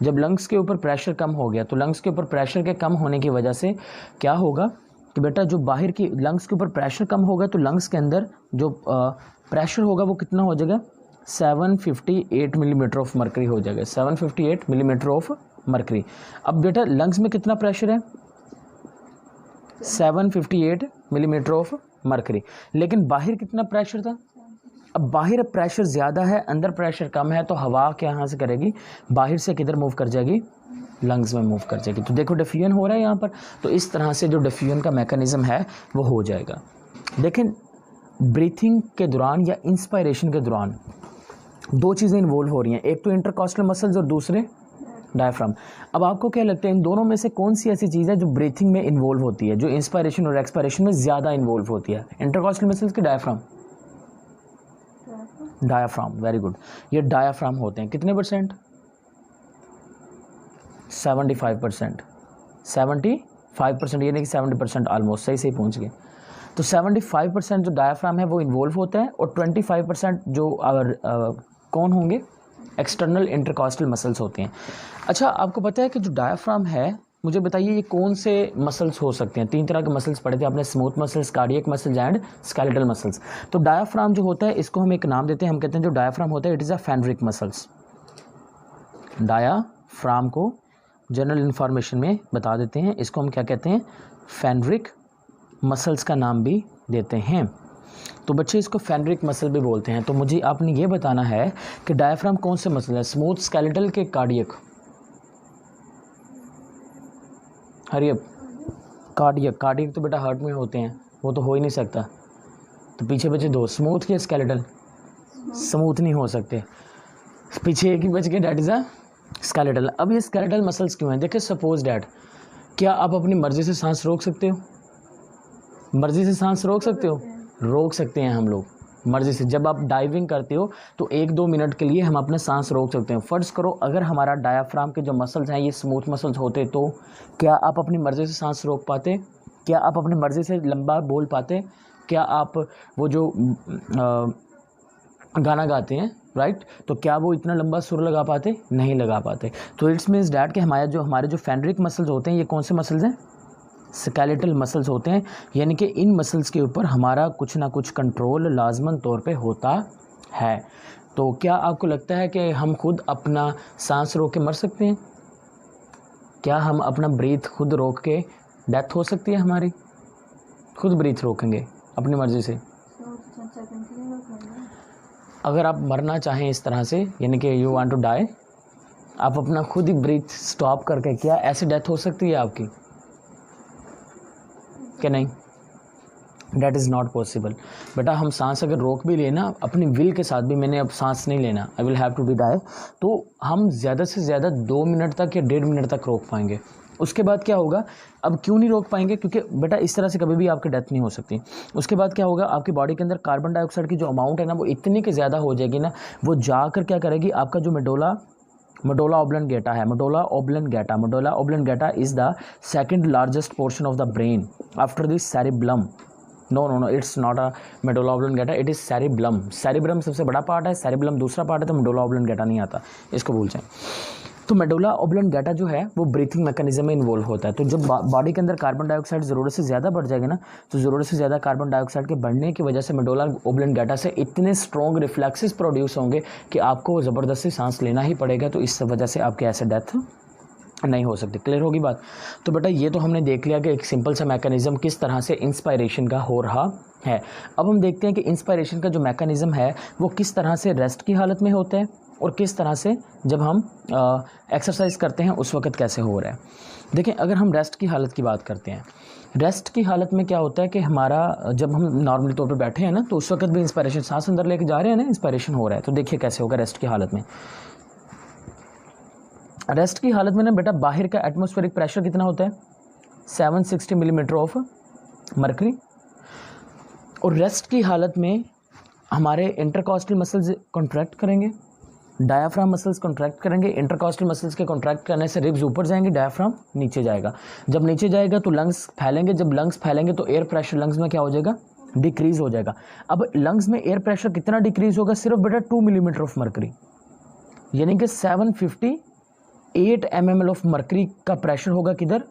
जब लंग्स के ऊपर प्रेशर कम हो गया तो लंग्स के ऊपर प्रेशर के कम होने की वजह से क्या होगा कि बेटा जो बाहर की लंग्स के ऊपर प्रेशर कम होगा तो लंग्स के अंदर जो प्रेशर होगा वो कितना हो जाएगा, 758 मिलीमीटर ऑफ मरकरी हो जाएगा, 758 मिलीमीटर ऑफ मरकरी। अब बेटा लंग्स में कितना प्रेशर है, 758 मिलीमीटर ऑफ मरकरी, लेकिन बाहर कितना प्रेशर था। अब बाहर प्रेशर ज़्यादा है, अंदर प्रेशर कम है, तो हवा क्या यहाँ से करेगी, बाहर से किधर मूव कर जाएगी, लंग्स में मूव कर जाएगी। तो देखो डिफ्यूजन हो रहा है यहाँ पर। तो इस तरह से जो डिफ्यूजन का मैकेनिज्म है वो हो जाएगा। लेकिन ब्रीथिंग के दौरान या इंस्पायरेशन के दौरान 2 चीज़ें इन्वॉल्व हो रही हैं, एक तो इंटरकॉस्टल मसल्स और दूसरे डायफ्राम। अब आपको क्या लगता है इन दोनों में से कौन सी ऐसी चीज़ है जो ब्रीथिंग में इन्वॉल्व होती है, जो इंस्पायरेशन और एक्सपायरेशन में ज़्यादा इन्वॉल्व होती है, इंटरकॉस्टल मसल्स की डायफ्राम? Diaphragm, very good. ये डायाफ्राम होते हैं कितने परसेंट, 75%, 75%, यानी कि 70% ऑलमोस्ट सही पहुंच गए। तो 75% जो डायाफ्राम है वो इन्वॉल्व होता है और 25% जो कौन होंगे, एक्सटर्नल इंटरकॉस्टल मसल्स होते हैं। अच्छा आपको पता है कि जो डायाफ्राम है, मुझे बताइए ये कौन से मसल्स हो सकते हैं। 3 तरह के मसल्स पढ़े थे आपने, smooth muscles, cardiac muscles and skeletal muscles. तो डायाफ्राम जो होता है इसको हम एक नाम देते हैं, हम कहते हैं जो डायाफ्राम होता है it is a phrenic muscles. Diaphragm को जनरल इन्फॉर्मेशन में बता देते हैं, इसको हम क्या कहते हैं, फेनरिक मसल्स का नाम भी देते हैं। तो बच्चे इसको फेनरिक मसल भी बोलते हैं। तो मुझे आपने ये बताना है कि डायाफ्राम कौन से मसल है, स्मूथ, स्केलेटल के कार्डियक? हरी अब कार्डियक तो बेटा हार्ट में होते हैं, वो तो हो ही नहीं सकता। तो पीछे बचे 2, स्मूथ या स्केलेटल? स्मूथ नहीं हो सकते, पीछे एक ही बच गए, डैट इज़ अ स्केलेटल। अब ये स्केलेटल मसल्स क्यों हैं, देखिए सपोज डैट, क्या आप अपनी मर्जी से सांस रोक सकते हो? मर्जी से सांस रोक सकते हो? रोक सकते हैं हम लोग मर्जी से। जब आप डाइविंग करते हो तो 1-2 मिनट के लिए हम अपने सांस रोक सकते हैं। फ़र्ज़ करो अगर हमारा डायाफ्राम के जो मसल्स हैं ये स्मूथ मसल्स होते तो क्या आप अपनी मर्ज़ी से सांस रोक पाते? क्या आप अपनी मर्ज़ी से लंबा बोल पाते? क्या आप वो जो गाना गाते हैं, राइट, तो क्या वो इतना लंबा सुर लगा पाते? नहीं लगा पाते। तो इट्स मीन्स डैट कि हमारे जो फेनरिक मसल्स होते हैं ये कौन से मसल्स हैं, स्केलेटल मसल्स होते हैं। यानी कि इन मसल्स के ऊपर हमारा कुछ ना कुछ कंट्रोल लाजमन तौर पे होता है। तो क्या आपको लगता है कि हम खुद अपना सांस रोक के मर सकते हैं? क्या हम अपना ब्रीथ खुद रोक के डेथ हो सकती है हमारी? खुद ब्रीथ रोकेंगे अपनी मर्ज़ी से? अगर आप मरना चाहें इस तरह से, यानी कि यू वांट टू डाई, आप अपना खुद ही ब्रीथ स्टॉप करके, क्या ऐसी डेथ हो सकती है आपकी कि नहीं? That is not possible. बेटा हम सांस अगर रोक भी लेना अपनी विल के साथ भी, मैंने अब सांस नहीं लेना, I will have to be die, तो हम ज़्यादा से ज़्यादा 2 मिनट तक या 1.5 मिनट तक रोक पाएंगे। उसके बाद क्या होगा, अब क्यों नहीं रोक पाएंगे, क्योंकि बेटा इस तरह से कभी भी आपकी डेथ नहीं हो सकती। उसके बाद क्या होगा, आपकी बॉडी के अंदर कार्बन डाइऑक्साइड की जो अमाउंट है ना वो इतनी कि ज़्यादा हो जाएगी ना, वो जाकर क्या करेगी, आपका जो मेडुला ऑब्लंगेटा है, medulla oblongata is the second largest portion of the brain after the cerebellum. No it's not a medulla oblongata, it is cerebellum. Cerebrum सबसे बड़ा पार्ट है, सेरिब्लम दूसरा पार्ट है, तो मेडुला ऑब्लंगेटा नहीं आता, इसको भूल जाएं। तो मेडुला ऑब्लंगेटा जो है वो ब्रीथिंग मैकेनिज्म में इन्वॉल्व होता है। तो जब बॉडी के अंदर कार्बन डाइऑक्साइड ज़रूरत से ज़्यादा बढ़ जाएगा ना, तो ज़रूरत से ज़्यादा कार्बन डाइऑक्साइड के बढ़ने की वजह से मेडुला ऑब्लंगेटा से इतने स्ट्रॉन्ग रिफ्लेक्सेस प्रोड्यूस होंगे कि आपको ज़बरदस्ती सांस लेना ही पड़ेगा। तो इस वजह से आपकी ऐसे डेथ नहीं हो सकती। क्लियर होगी बात। तो बेटा ये तो हमने देख लिया कि एक सिंपल सा मैकेनिज्म किस तरह से इंस्पायरेशन का हो रहा है। अब हम देखते हैं कि इंस्पायरेशन का जो मैकेनिज्म है वो किस तरह से रेस्ट की हालत में होता है और किस तरह से जब हम एक्सरसाइज करते हैं उस वक्त कैसे हो रहा है। देखें, अगर हम रेस्ट की हालत की बात करते हैं, रेस्ट की हालत में क्या होता है कि हमारा जब हम नॉर्मली तौर पर बैठे हैं ना तो उस वक्त भी इंस्पायरेशन, सांस अंदर लेके जा रहे हैं ना, इंस्पायरेशन हो रहा है। तो देखिए कैसे होगा रेस्ट की हालत में। रेस्ट की हालत में ना बेटा बाहर का एटमॉस्फेरिक प्रेशर कितना होता है, 760 मिलीमीटर ऑफ मरकरी। और रेस्ट की हालत में हमारे इंटरकॉस्टल मसल्स कॉन्ट्रैक्ट करेंगे, डायाफ्राम मसल्स कॉन्ट्रैक्ट करेंगे। इंटरकॉस्टल मसल्स के कॉन्ट्रैक्ट करने से रिब्स ऊपर जाएंगे, डायाफ्राम नीचे जाएगा। जब नीचे जाएगा तो लंग्स फैलेंगे, जब लंग्स फैलेंगे तो एयर प्रेशर लंग्स में क्या हो जाएगा, डिक्रीज हो जाएगा। अब लंग्स में एयर प्रेशर कितना डिक्रीज होगा, सिर्फ बेटा 2 मिलीमीटर ऑफ मरकरी, यानी कि 758 mml ऑफ मरकरी का प्रेशर होगा किधर,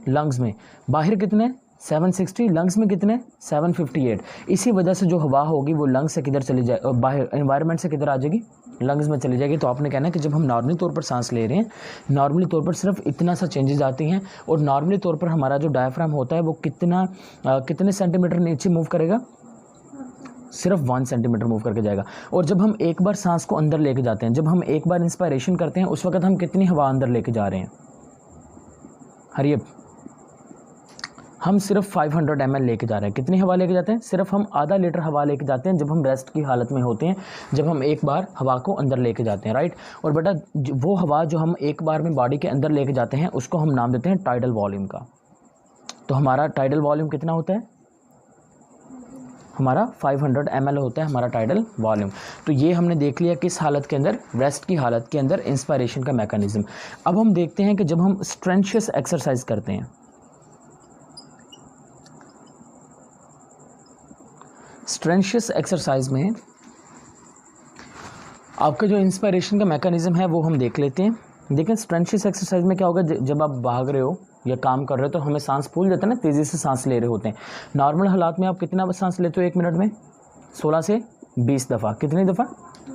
लंग्स में। बाहर कितने, 760, लंग्स में कितने, 758। इसी वजह से जो हवा होगी वो लंग्स से किधर चली जाए, बाहर एनवायरनमेंट से किधर आ जाएगी, लंग्स में चली जाएगी। तो आपने कहना है कि जब हम नॉर्मली तौर पर सांस ले रहे हैं, नॉर्मली तौर पर सिर्फ इतना सा चेंजेस आती हैं और नॉर्मली तौर पर हमारा जो डायफ्राम होता है वो कितने सेंटीमीटर नीचे मूव करेगा, सिर्फ 1 सेंटीमीटर मूव करके जाएगा। और जब हम एक बार सांस को अंदर लेके जाते हैं, जब हम एक बार इंस्पायरेशन करते हैं उस वक्त हम कितनी हवा अंदर लेके जा रहे हैं, हरिए, हम सिर्फ 500 ml लेके जा रहे हैं। कितनी हवा लेके जाते हैं, सिर्फ हम आधा लीटर हवा लेके जाते हैं जब हम रेस्ट की हालत में होते हैं, जब हम एक बार हवा को अंदर लेके जाते हैं, राइट। और बेटा वो हवा जो हम एक बार में बॉडी के अंदर लेके जाते हैं उसको हम नाम देते हैं टाइडल वॉल्यूम का। तो हमारा टाइडल वॉल्यूम कितना होता है, हमारा 500 ml होता है हमारा टाइडल वॉल्यूम। तो ये हमने देख लिया किस हालत के अंदर, रेस्ट की हालत के अंदर इंस्पायरेशन का मैकेनिज्म। अब हम देखते हैं कि जब हम स्ट्रेंशियस एक्सरसाइज करते हैं, स्ट्रेंशियस एक्सरसाइज में आपका जो इंस्पायरेशन का मैकेनिज्म है वो हम देख लेते हैं। देखें स्ट्रेंशियस एक्सरसाइज में क्या होगा, जब आप भाग रहे हो या काम कर रहे हो तो हमें सांस फूल जाता है ना, तेज़ी से सांस ले रहे होते हैं। नॉर्मल हालात में आप कितना सांस लेते हो 1 मिनट में, 16 से 20 दफ़ा। कितनी दफ़ा,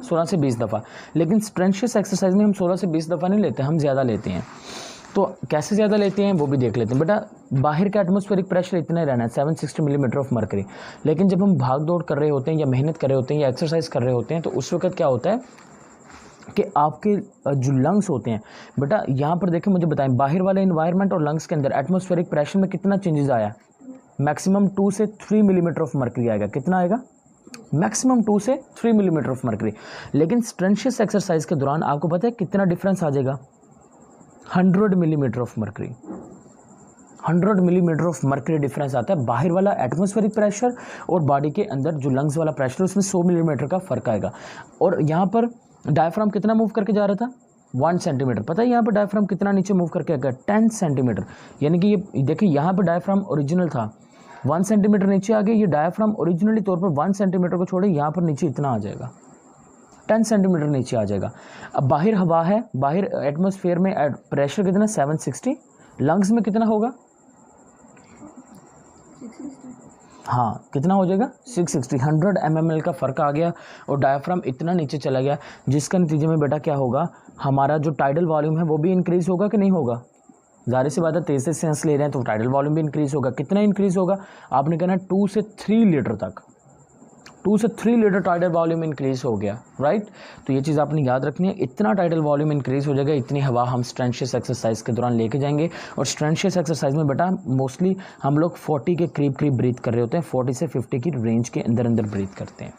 16 से 20 दफ़ा। लेकिन स्ट्रेंशियस एक्सरसाइज में हम 16 से 20 दफ़ा नहीं लेते, हम ज़्यादा लेते हैं। तो कैसे ज़्यादा लेते हैं वो भी देख लेते हैं। बेटा बाहर का एटमॉस्फेरिक प्रेशर इतना ही रहना है, 760 मिलीमीटर ऑफ मरकरी। लेकिन जब हम भाग दौड़ कर रहे होते हैं या मेहनत कर रहे होते हैं या एक्सरसाइज कर रहे होते हैं तो उस वक्त क्या होता है कि आपके जो लंग्स होते हैं, बेटा यहाँ पर देखें, मुझे बताएं बाहर वाले इन्वायरमेंट और लंग्स के अंदर एटमॉस्फेरिक प्रेशर में कितना चेंजेस आया, मैक्सिमम 2 से 3 मिलीमीटर ऑफ मरकरी आएगा। कितना आएगा, मैक्सिमम 2 से 3 मिलीमीटर ऑफ मरकरी। लेकिन स्ट्रेंशियस एक्सरसाइज के दौरान आपको पता है कितना डिफरेंस आ जाएगा, 100 millimetre of mercury. 100 millimetre of mercury difference आता है। बाहर वाला एटमॉस्फेरिक प्रेशर और बॉडी के अंदर जो लंग्स वाला प्रेशर उसमें 100 मिलीमीटर का फर्क आएगा। और यहाँ पर डायफ्राम कितना मूव करके जा रहा था, 1 सेंटीमीटर। पता है यहाँ पर डायफ्राम कितना नीचे मूव करके आएगा, 10 सेंटीमीटर। यानी कि ये देखिए यहाँ पर डायफ्राम ओरिजिनल था, 1 सेंटीमीटर नीचे आ गया। ये डायफ्राम ओरिजिनली तौर पर 1 सेंटीमीटर को छोड़े यहाँ पर नीचे इतना आ जाएगा, 10 सेंटीमीटर नीचे आ जाएगा। अब बाहर हवा है, बाहर एटमॉस्फेयर में प्रेशर कितना, 760। लंग्स में कितना होगा, हाँ कितना हो जाएगा, 660। 100 mml का फ़र्क आ गया और डायफ्राम इतना नीचे चला गया, जिसका नतीजे में बेटा क्या होगा, हमारा जो टाइडल वॉल्यूम है वो भी इंक्रीज़ होगा कि नहीं होगा। ज़ाहिर सी बात है, तेज़ से सांस ले रहे हैं तो टाइडल वॉल्यूम भी इंक्रीज़ होगा। कितना इंक्रीज़ होगा, आपने कहना 2 से 3 लीटर तक, 2 से 3 लीटर टाइडल वॉल्यूम इंक्रीज़ हो गया, राइट। तो ये चीज़ आपने याद रखनी है, इतना टाइडल वॉल्यूम इंक्रीज़ हो जाएगा, इतनी हवा हम स्ट्रेंशियस एक्सरसाइज के दौरान लेके जाएंगे। और स्ट्रेंशियस एक्सरसाइज में बेटा मोस्टली हम लोग 40 के करीब ब्रीथ कर रहे होते हैं, 40 से 50 की रेंज के अंदर ब्रीथ करते हैं।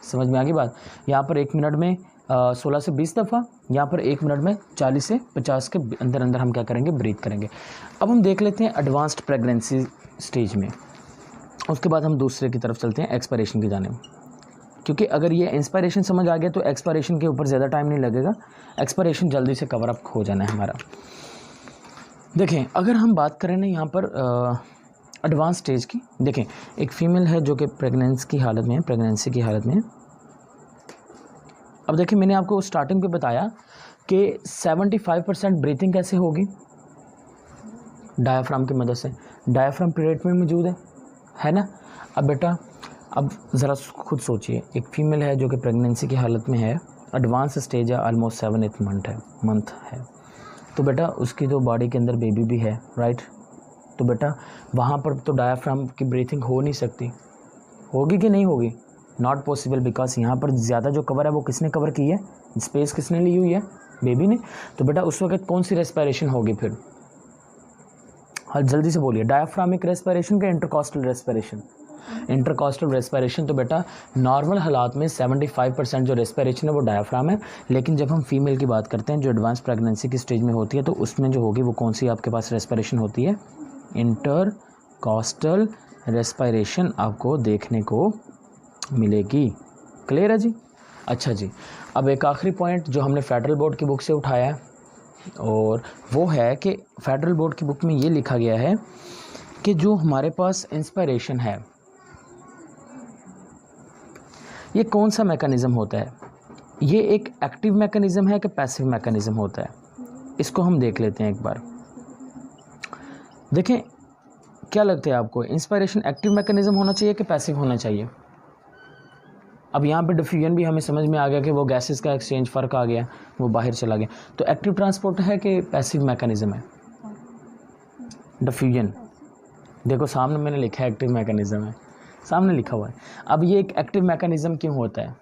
समझ में आ गई बात। यहाँ पर 1 मिनट में 16 से 20 दफ़ा, यहाँ पर 1 मिनट में 40 से 50 के अंदर हम क्या करेंगे, ब्रीथ करेंगे। अब हम देख लेते हैं एडवांस्ड प्रेगनेंसी स्टेज में, उसके बाद हम दूसरे की तरफ चलते हैं एक्सपायरेशन की जाने में। क्योंकि अगर ये इंस्पायरेशन समझ आ गया तो एक्सपायरेशन के ऊपर ज़्यादा टाइम नहीं लगेगा, एक्सपायरेशन जल्दी से कवर अप हो जाना है हमारा। देखें अगर हम बात करें ना यहाँ पर एडवांस स्टेज की, देखें एक फ़ीमेल है जो कि प्रेगनेंसी की हालत में है, प्रेगनेंसी की हालत में। अब देखिए मैंने आपको स्टार्टिंग पे बताया कि 75% ब्रीथिंग कैसे होगी, डायफ्राम की मदद से। डायफ्राम पेट में मौजूद है ना। अब बेटा अब ज़रा खुद सोचिए, एक फ़ीमेल है जो कि प्रेगनेंसी की हालत में है, एडवांस स्टेज है, ऑलमोस्ट 7-8 मंथ है। तो बेटा उसकी तो बॉडी के अंदर बेबी भी है, राइट। तो बेटा वहाँ पर तो डायाफ्राम की ब्रीथिंग हो नहीं सकती, होगी कि नहीं होगी? नॉट पॉसिबल, बिकॉज यहाँ पर ज़्यादा जो कवर है वो किसने कवर की है, स्पेस किसने ली हुई है, बेबी ने। तो बेटा उस वक्त कौन सी रेस्पिरेशन होगी फिर? हाँ जल्दी से बोलिए, डायाफ्रामिक रेस्पिरेशन का इंटरकॉस्टल रेस्पिरेशन? Intercostal respiration. तो बेटा नॉर्मल हालात में 75% जो रेस्पिरेशन है वो डायाफ्राम है, लेकिन जब हम फीमेल की बात करते हैं जो एडवांस प्रेगनेंसी की स्टेज में होती है, तो उसमें जो होगी वो कौन सी आपके पास रेस्पिरेशन होती है? इंटरकॉस्टल रेस्पिरेशन आपको देखने को मिलेगी। क्लियर है जी? अच्छा जी, अब एक आखिरी पॉइंट जो हमने फेडरल बोर्ड की बुक से उठाया है, और वो है कि फेडरल बोर्ड की बुक में ये लिखा गया है कि जो हमारे पास इंस्पिरेशन है ये कौन सा मैकेनिज़्म होता है? ये एक एक्टिव मैकेनिज़्म है कि पैसिव मैकेनिज़्म होता है? इसको हम देख लेते हैं एक बार। देखें, क्या लगता है आपको, इंस्पिरेशन एक्टिव मैकेनिज़्म होना चाहिए कि पैसिव होना चाहिए? अब यहाँ पे डिफ्यूजन भी हमें समझ में आ गया कि वो गैसेस का एक्सचेंज फ़र्क आ गया, वो बाहर चला गया। तो एक्टिव ट्रांसपोर्ट है कि पैसिव मैकेनिज़्म है? डिफ्यूजन, देखो सामने मैंने लिखा है एक्टिव मैकेनिज़्म है, सामने लिखा हुआ है। अब ये एक एक्टिव मैकेनिज़्म क्यों होता है?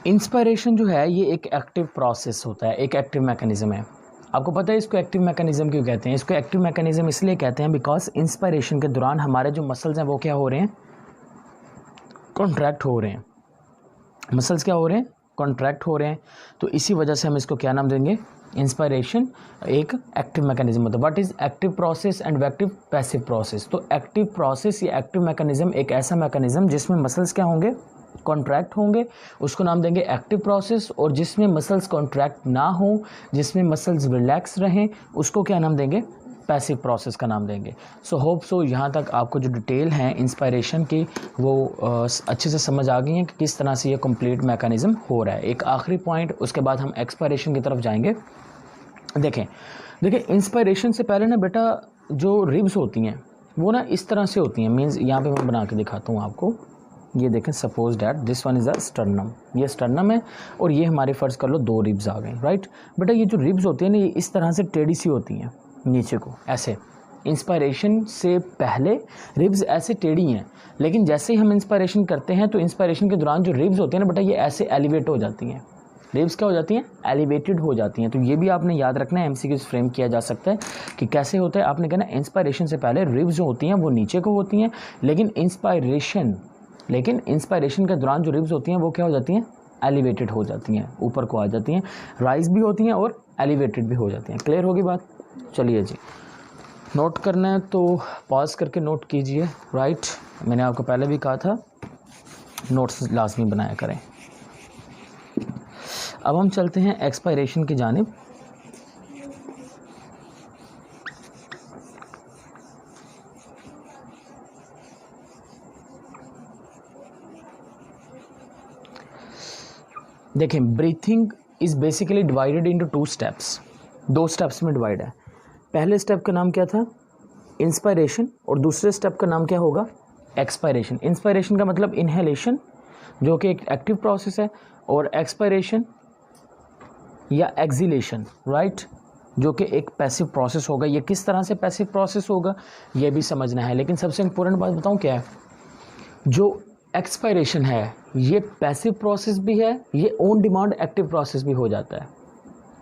इंस्पिरेशन जो है ये एक एक्टिव प्रोसेस होता है, एक एक्टिव मैकेनिज़्म है। आपको पता है इसको एक्टिव मैकेनिज़्म क्यों कहते हैं? इसको एक्टिव मैकेनिज़्म इसलिए कहते हैं बिकॉज इंस्पिरेशन के दौरान हमारे जो मसल्स हैं वो क्या हो रहे हैं? कॉन्ट्रैक्ट हो रहे हैं। मसल्स क्या हो रहे हैं? कॉन्ट्रैक्ट हो रहे हैं। तो इसी वजह से हम इसको क्या नाम देंगे? इंस्पिरेशन एक एक्टिव मैकेनिज्म होता है। What is active process and active passive process? तो एक्टिव प्रोसेस या एक्टिव मैकेनिज्म एक ऐसा मैकेनिज्म जिसमें मसल्स क्या होंगे? कॉन्ट्रैक्ट होंगे, उसको नाम देंगे एक्टिव प्रोसेस। और जिसमें मसल्स कॉन्ट्रैक्ट ना हो, जिसमें मसल्स रिलैक्स रहें, उसको क्या नाम देंगे? पैसिव प्रोसेस का नाम देंगे। सो होप सो यहाँ तक आपको जो डिटेल है इंस्पिरेशन की वो अच्छे से समझ आ गई है कि किस तरह से ये कंप्लीट मैकेनिज्म हो रहा है। एक आखिरी पॉइंट, उसके बाद हम एक्सपायरेशन की तरफ जाएंगे। देखें इंस्पिरेशन से पहले ना बेटा जो रिब्स होती हैं वो ना इस तरह से होती हैं, मीन्स यहाँ पे मैं बना के दिखाता हूँ आपको। ये देखें, suppose that this one is a sternum, ये स्टर्नम है और ये हमारे फ़र्ज़ कर लो 2 रिब्स आ गए, राइट। बेटा ये जो रिब्स होती हैं ना ये इस तरह से टेढ़ी सी होती हैं नीचे को ऐसे। इंस्पिरेशन से पहले रिब्स ऐसे टेढ़ी हैं, लेकिन जैसे ही हम इंस्पिरेशन करते हैं तो इंस्पिरेशन के दौरान जो रिब्स होती हैं ना बेटा ये ऐसे एलिवेट हो जाती हैं। रिब्स क्या हो जाती हैं? एलिवेटेड हो जाती हैं। तो ये भी आपने याद रखना है, एमसीक्यूज़ फ्रेम किया जा सकता है कि कैसे होता है। आपने कहना इंस्पिरेशन से पहले रिब्स जो होती हैं वो नीचे को होती हैं, लेकिन इंस्पिरेशन के दौरान जो रिब्स होती हैं वो क्या हो जाती हैं? एलिवेटेड हो जाती हैं, ऊपर को आ जाती हैं, राइज भी होती हैं और एलिवेटेड भी हो जाती हैं। क्लियर होगी बात? चलिए जी, नोट करना है तो पॉज करके नोट कीजिए, राइट। मैंने आपको पहले भी कहा था नोट्स लाजमी बनाया करें। अब हम चलते हैं एक्सपायरेशन की जानिब। देखें, breathing is basically divided into 2 steps. 2 steps में डिवाइड है। पहले स्टेप का नाम क्या था? इंस्पिरेशन, और दूसरे स्टेप का नाम क्या होगा? एक्सपायरेशन। इंस्पिरेशन का मतलब इनहेलेशन जो कि एक एक्टिव प्रोसेस है, और एक्सपायरेशन या एक्सिलेशन, राइट, जो कि एक पैसिव प्रोसेस होगा। ये किस तरह से पैसिव प्रोसेस होगा ये भी समझना है, लेकिन सबसे इम्पोर्टेंट बात बताऊं क्या है? जो एक्सपायरेशन है ये पैसिव प्रोसेस भी है, ये ऑन डिमांड एक्टिव प्रोसेस भी हो जाता है।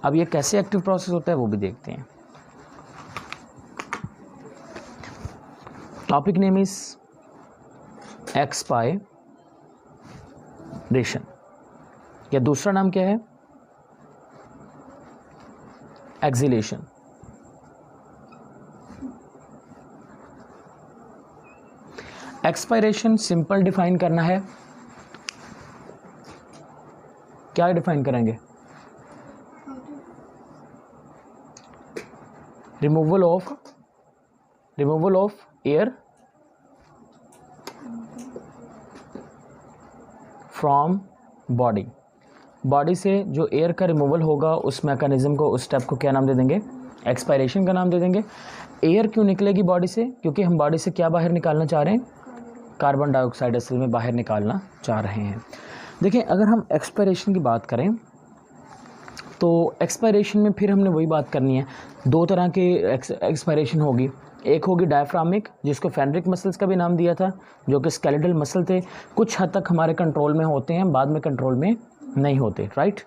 अब ये कैसे एक्टिव प्रोसेस होता है वो भी देखते हैं। टॉपिक नेम इज एक्सपायरेशन, या दूसरा नाम क्या है? एक्सिलेशन। एक्सपायरेशन सिंपल डिफाइन करना है, क्या डिफाइन करेंगे? Removal of air from body से जो एयर का रिमूवल होगा उस मैकेनिज्म को, उस स्टेप को क्या नाम दे देंगे? एक्सपायरेशन का नाम दे देंगे। एयर क्यों निकलेगी बॉडी से? क्योंकि हम बॉडी से क्या बाहर निकालना चाह रहे हैं? कार्बन डाइऑक्साइड असल में बाहर निकालना चाह रहे हैं। देखिए, अगर हम एक्सपायरेशन की बात करें तो एक्सपायरेशन में फिर हमने वही बात करनी है, दो तरह के एक्सपायरेशन होगी। एक होगी डायफ्रामिक, जिसको फेनरिक मसल्स का भी नाम दिया था, जो कि स्केलेटल मसल थे, कुछ हद तक हमारे कंट्रोल में होते हैं, बाद में कंट्रोल में नहीं होते, राइट।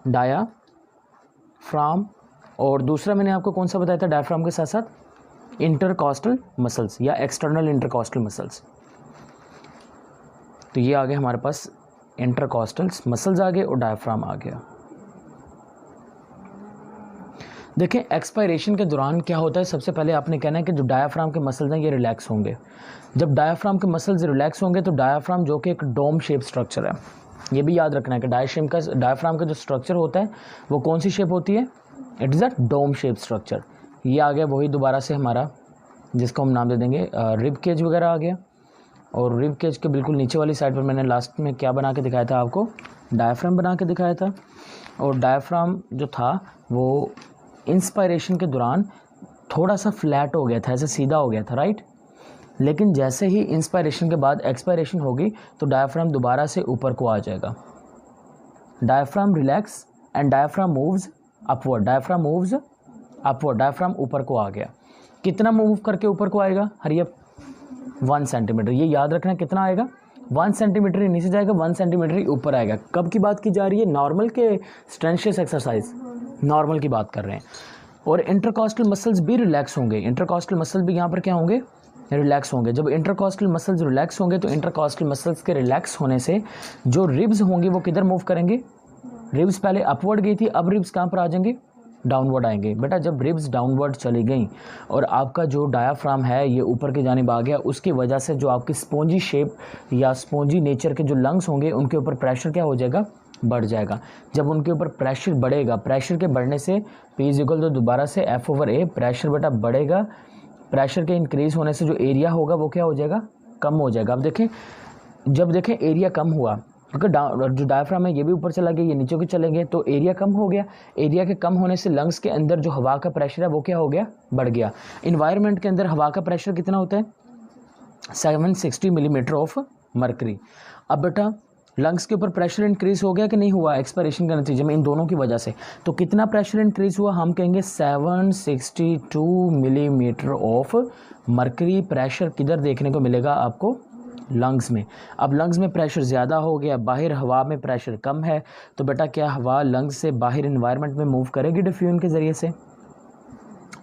डायाफ्राम, और दूसरा मैंने आपको कौन सा बताया था डायफ्राम के साथ साथ, इंटरकॉस्टल मसल्स या एक्सटर्नल इंटरकॉस्टल मसल्स। तो ये आ गए हमारे पास इंटरकॉस्टल मसल्स आ गए और डायफ्राम आ गया। देखें एक्सपायरेशन के दौरान क्या होता है, सबसे पहले आपने कहना है कि जो डायाफ्राम के मसल्स हैं ये रिलैक्स होंगे। जब डायाफ्राम के मसल्स रिलैक्स होंगे तो डायाफ्राम जो कि एक डोम शेप स्ट्रक्चर है, ये भी याद रखना है कि डायाफ्राम का जो स्ट्रक्चर होता है वो कौन सी शेप होती है, it is a dome shape structure. ये आ गया वही दोबारा से हमारा, जिसको हम नाम दे देंगे रिब केज वगैरह आ गया। और रिब केज के बिल्कुल नीचे वाली साइड पर मैंने लास्ट में क्या बना के दिखाया था आपको, डायफ्राम बना के दिखाया था। और डायफ्राम जो था वो इंस्पायरेशन के दौरान थोड़ा सा फ्लैट हो गया था, ऐसे सीधा हो गया था, राइट। लेकिन जैसे ही इंस्पायरेशन के बाद एक्सपायरेशन होगी तो डायफ्राम दोबारा से ऊपर को आ जाएगा। Diaphragm relax and diaphragm moves upward, diaphragm moves upward, diaphragm ऊपर को आ गया। कितना मूव करके ऊपर को आएगा, हरियप 1 सेंटीमीटर। ये याद रखना कितना आएगा, 1 सेंटीमीटर ही नीचे जाएगा, 1 सेंटीमीटर ही ऊपर आएगा। कब की बात की जा रही है, नॉर्मल के स्ट्रेंशियस एक्सरसाइज, नॉर्मल की बात कर रहे हैं। और इंटरकॉस्टल मसल्स भी रिलैक्स होंगे, इंटरकॉस्टल मसल भी यहाँ पर क्या होंगे, रिलैक्स होंगे। जब इंटरकॉस्टल मसल्स रिलैक्स होंगे तो इंटरकॉस्टल मसल्स के रिलैक्स होने से जो रिब्स होंगी वो किधर मूव करेंगे, रिब्स पहले अपवर्ड गई थी, अब रिब्स कहाँ पर आ जाएंगे, डाउनवर्ड आएंगे। बेटा जब रिब्स डाउनवर्ड चली गई और आपका जो डायाफ्राम है ये ऊपर की जानिब आ गया, उसकी वजह से जो आपकी स्पॉन्जी शेप या स्पॉन्जी नेचर के जो लंग्स होंगे उनके ऊपर प्रेशर क्या हो जाएगा, बढ़ जाएगा। जब उनके ऊपर प्रेशर बढ़ेगा, प्रेशर के बढ़ने से P = तो दोबारा से F/A, प्रेशर बेटा बढ़ेगा, प्रेशर के इंक्रीज होने से जो एरिया होगा वो क्या हो जाएगा, कम हो जाएगा। अब देखें जब देखें एरिया कम हुआ, क्योंकि जो डायफ्राम है ये भी ऊपर चला गया, ये नीचे को चले गए, तो एरिया कम हो गया। एरिया के कम होने से लंग्स के अंदर जो हवा का प्रेशर है वो क्या हो गया, बढ़ गया। इन्वायरमेंट के अंदर हवा का प्रेशर कितना होता है, 760 मिलीमीटर ऑफ मरकरी। अब बेटा लंग्स के ऊपर प्रेशर इंक्रीज हो गया कि नहीं हुआ, एक्सपायरेशन के नतीजे में इन दोनों की वजह से। तो कितना प्रेशर इंक्रीज हुआ, हम कहेंगे 762 मिलीमीटर ऑफ मरकरी प्रेशर किधर देखने को मिलेगा आपको, लंग्स में। अब लंग्स में प्रेशर ज़्यादा हो गया, बाहर हवा में प्रेशर कम है, तो बेटा क्या हवा लंग्स से बाहर इन्वायरमेंट में मूव करेगी डिफ्यूजन के ज़रिए से,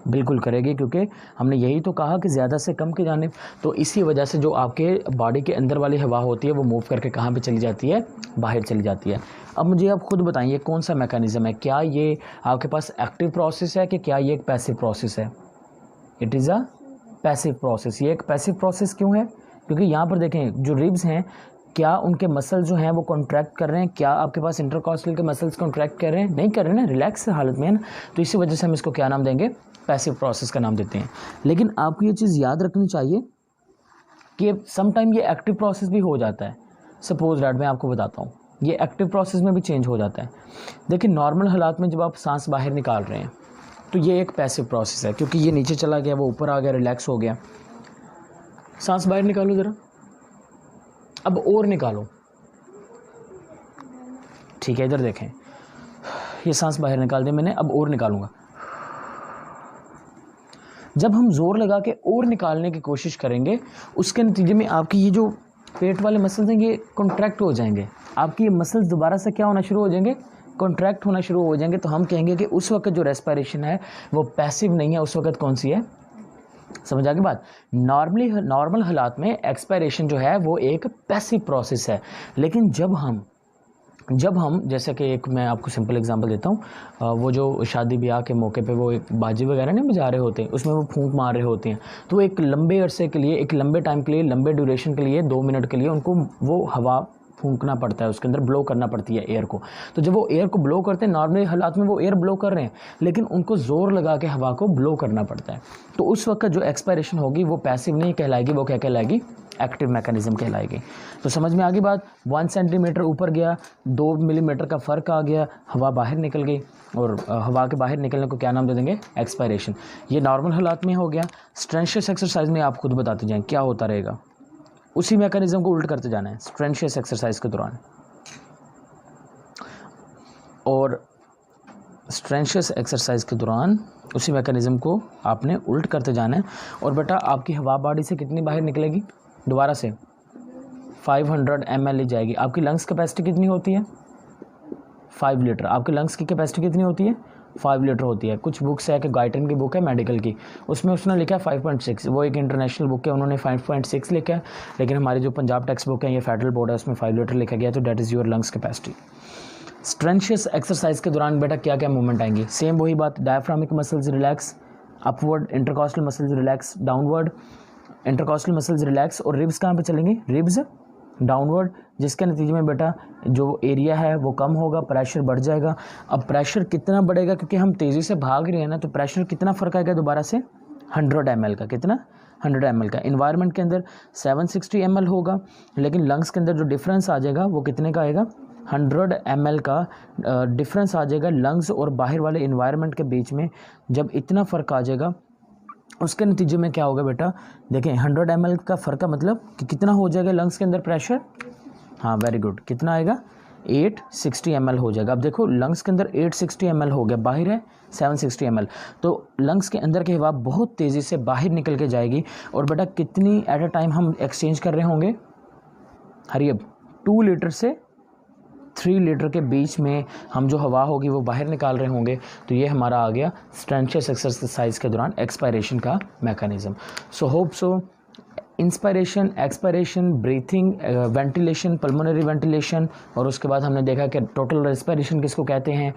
बिल्कुल करेगी, क्योंकि हमने यही तो कहा कि ज़्यादा से कम की जानिब। तो इसी वजह से जो आपके बॉडी के अंदर वाली हवा होती है वो मूव करके कहाँ पे चली जाती है, बाहर चली जाती है। अब मुझे आप खुद बताइए कौन सा मैकेनिज़्म है, क्या ये आपके पास एक्टिव प्रोसेस है कि क्या ये एक पैसिव प्रोसेस है। It is a passive process. ये एक पैसिव प्रोसेस क्यों है, क्योंकि यहाँ पर देखें जो रिब्स हैं क्या उनके मसल्स जो हैं वो कॉन्ट्रैक्ट कर रहे हैं, क्या आपके पास इंटरकॉस्टल के मसल्स कॉन्ट्रैक्ट कर रहे हैं, नहीं कर रहे हैं ना, रिलैक्स हालत में है ना। तो इसी वजह से हम इसको क्या नाम देंगे, पैसिव प्रोसेस का नाम देते हैं। लेकिन आपको ये चीज़ याद रखनी चाहिए कि सम टाइम ये एक्टिव प्रोसेस भी हो जाता है। सपोज डैट मैं आपको बताता हूँ, ये एक्टिव प्रोसेस में भी चेंज हो जाता है। देखिए नॉर्मल हालात में जब आप सांस बाहर निकाल रहे हैं तो ये एक पैसिव प्रोसेस है, क्योंकि ये नीचे चला गया, वो ऊपर आ गया, रिलैक्स हो गया। सांस बाहर निकालो ज़रा, अब और निकालो, ठीक है, इधर देखें, ये सांस बाहर निकाल दी मैंने, अब और निकालूंगा। जब हम जोर लगा के और निकालने की कोशिश करेंगे उसके नतीजे में आपकी ये जो पेट वाले मसल्स हैं ये कॉन्ट्रैक्ट हो जाएंगे, आपकी ये मसल्स दोबारा से क्या होना शुरू हो जाएंगे, कॉन्ट्रैक्ट होना शुरू हो जाएंगे। तो हम कहेंगे कि उस वक्त जो रेस्पिरेशन है वो पैसिव नहीं है, उस वक्त कौन सी है, समझ आ गई बात। नॉर्मल हालात में एक्सपायरेशन जो है वो एक पैसिव प्रोसेस है। लेकिन जब हम जैसे कि एक मैं आपको सिंपल एग्जांपल देता हूँ, वो जो शादी ब्याह के मौके पे वो एक बाजी वगैरह नहीं बजा रहे होते हैं, उसमें वो फूंक मार रहे होते हैं, तो एक लंबे अरसे के लिए, एक लंबे टाइम के लिए, लंबे ड्यूरेशन के लिए, 2 मिनट के लिए उनको वो हवा फूंकना पड़ता है, उसके अंदर ब्लो करना पड़ती है एयर को। तो जब वो एयर को ब्लो करते हैं, नॉर्मल हालात में वो एयर ब्लो कर रहे हैं, लेकिन उनको ज़ोर लगा के हवा को ब्लो करना पड़ता है। तो उस वक्त जो एक्सपायरेशन होगी वो पैसिव नहीं कहलाएगी, वो क्या कहलाएगी, एक्टिव मैकेनिज्म कहलाएगी। तो समझ में आ गई बात। 1 सेंटीमीटर ऊपर गया, 2 मिलीमीटर का फ़र्क आ गया, हवा बाहर निकल गई, और हवा के बाहर निकलने को क्या नाम दे देंगे, एक्सपायरेशन। ये नॉर्मल हालात में हो गया। स्ट्रेंशियस एक्सरसाइज में आप खुद बताते जाएँ क्या होता रहेगा, उसी मैकेनिज्म को उल्ट करते जाना है स्ट्रेंशियस एक्सरसाइज के दौरान। और स्ट्रेंशियस एक्सरसाइज के दौरान उसी मैकेनिज़्म को आपने उल्ट करते जाना है। और बेटा आपकी हवा बॉडी से कितनी बाहर निकलेगी, दोबारा से 500 ml ही जाएगी। आपकी लंग्स कैपेसिटी कितनी होती है, 5 लीटर। आपके लंग्स की कैपेसिटी कितनी होती है, 5 लीटर होती है। कुछ बुक्स है कि गाइटन की बुक है मेडिकल की, उसमें उसने लिखा है 5.6, वो एक इंटरनेशनल बुक है, उन्होंने 5.6 लिखा है। लेकिन हमारी जो पंजाब टेक्स्ट बुक है, ये फेडरल बोर्ड है, उसमें 5 लीटर लिखा गया। तो that is your lungs capacity. Strenuous exercise के दौरान बेटा क्या क्या मूवमेंट आएंगी, सेम वही बात, diaphragmatic muscles relax, upward intercostal muscles relax, downward intercostal muscles relax, और रिब्स कहाँ पे चलेंगे, रिब्स डाउनवर्ड, जिसके नतीजे में बेटा जो एरिया है वो कम होगा, प्रेशर बढ़ जाएगा। अब प्रेशर कितना बढ़ेगा, क्योंकि हम तेज़ी से भाग रहे हैं ना, तो प्रेशर कितना फ़र्क आएगा दोबारा से, 100 ml का, कितना 100 ml का। इन्वायरमेंट के अंदर 760 ml होगा, लेकिन लंग्स के अंदर जो डिफरेंस आ जाएगा वो कितने का आएगा, 100 ml का डिफरेंस आ जाएगा लंग्स और बाहर वाले इन्वायरमेंट के बीच में। जब इतना फ़र्क आ जाएगा उसके नतीजे में क्या होगा बेटा, देखें 100 ml का फ़र्क का मतलब कि कितना हो जाएगा लंग्स के अंदर प्रेशर, हाँ वेरी गुड, कितना आएगा 860 ml हो जाएगा। अब देखो लंग्स के अंदर 860 ml हो गया, बाहर है 760 ml, तो लंग्स के अंदर की हवा बहुत तेज़ी से बाहर निकल के जाएगी। और बेटा कितनी एट अ टाइम हम एक्सचेंज कर रहे होंगे, हरी अब 2 लीटर से 3 लीटर के बीच में हम जो हवा होगी वो बाहर निकाल रहे होंगे। तो ये हमारा आ गया स्ट्रेंशियस एक्सरसाइज के दौरान एक्सपायरेशन का mechanism. So hope so inspiration, expiration, breathing, ventilation, pulmonary ventilation, और उसके बाद हमने देखा कि टोटल रेस्पिरेशन किसको कहते हैं,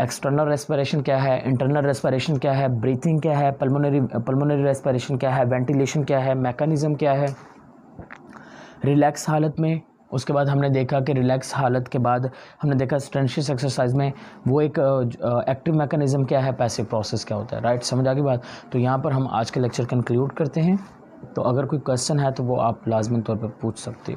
एक्सटर्नल रेस्पिरेशन क्या है, इंटरनल रेस्पिरेशन क्या है, ब्रीथिंग क्या है, पल्मोनरी रेस्पिरेशन क्या है, वेंटिलेशन क्या है, मैकेनिज्म क्या है रिलैक्स हालत में। उसके बाद हमने देखा कि रिलैक्स हालत के बाद हमने देखा स्ट्रेंशियस एक्सरसाइज में वो एक एक्टिव मैकेनिज्म क्या है, पैसिव प्रोसेस क्या होता है, राइट, समझ आ गई बात। तो यहाँ पर हम आज के लेक्चर कंक्लूड करते हैं। तो अगर कोई क्वेश्चन है तो वो आप लाजमी तौर पर पूछ सकते हो।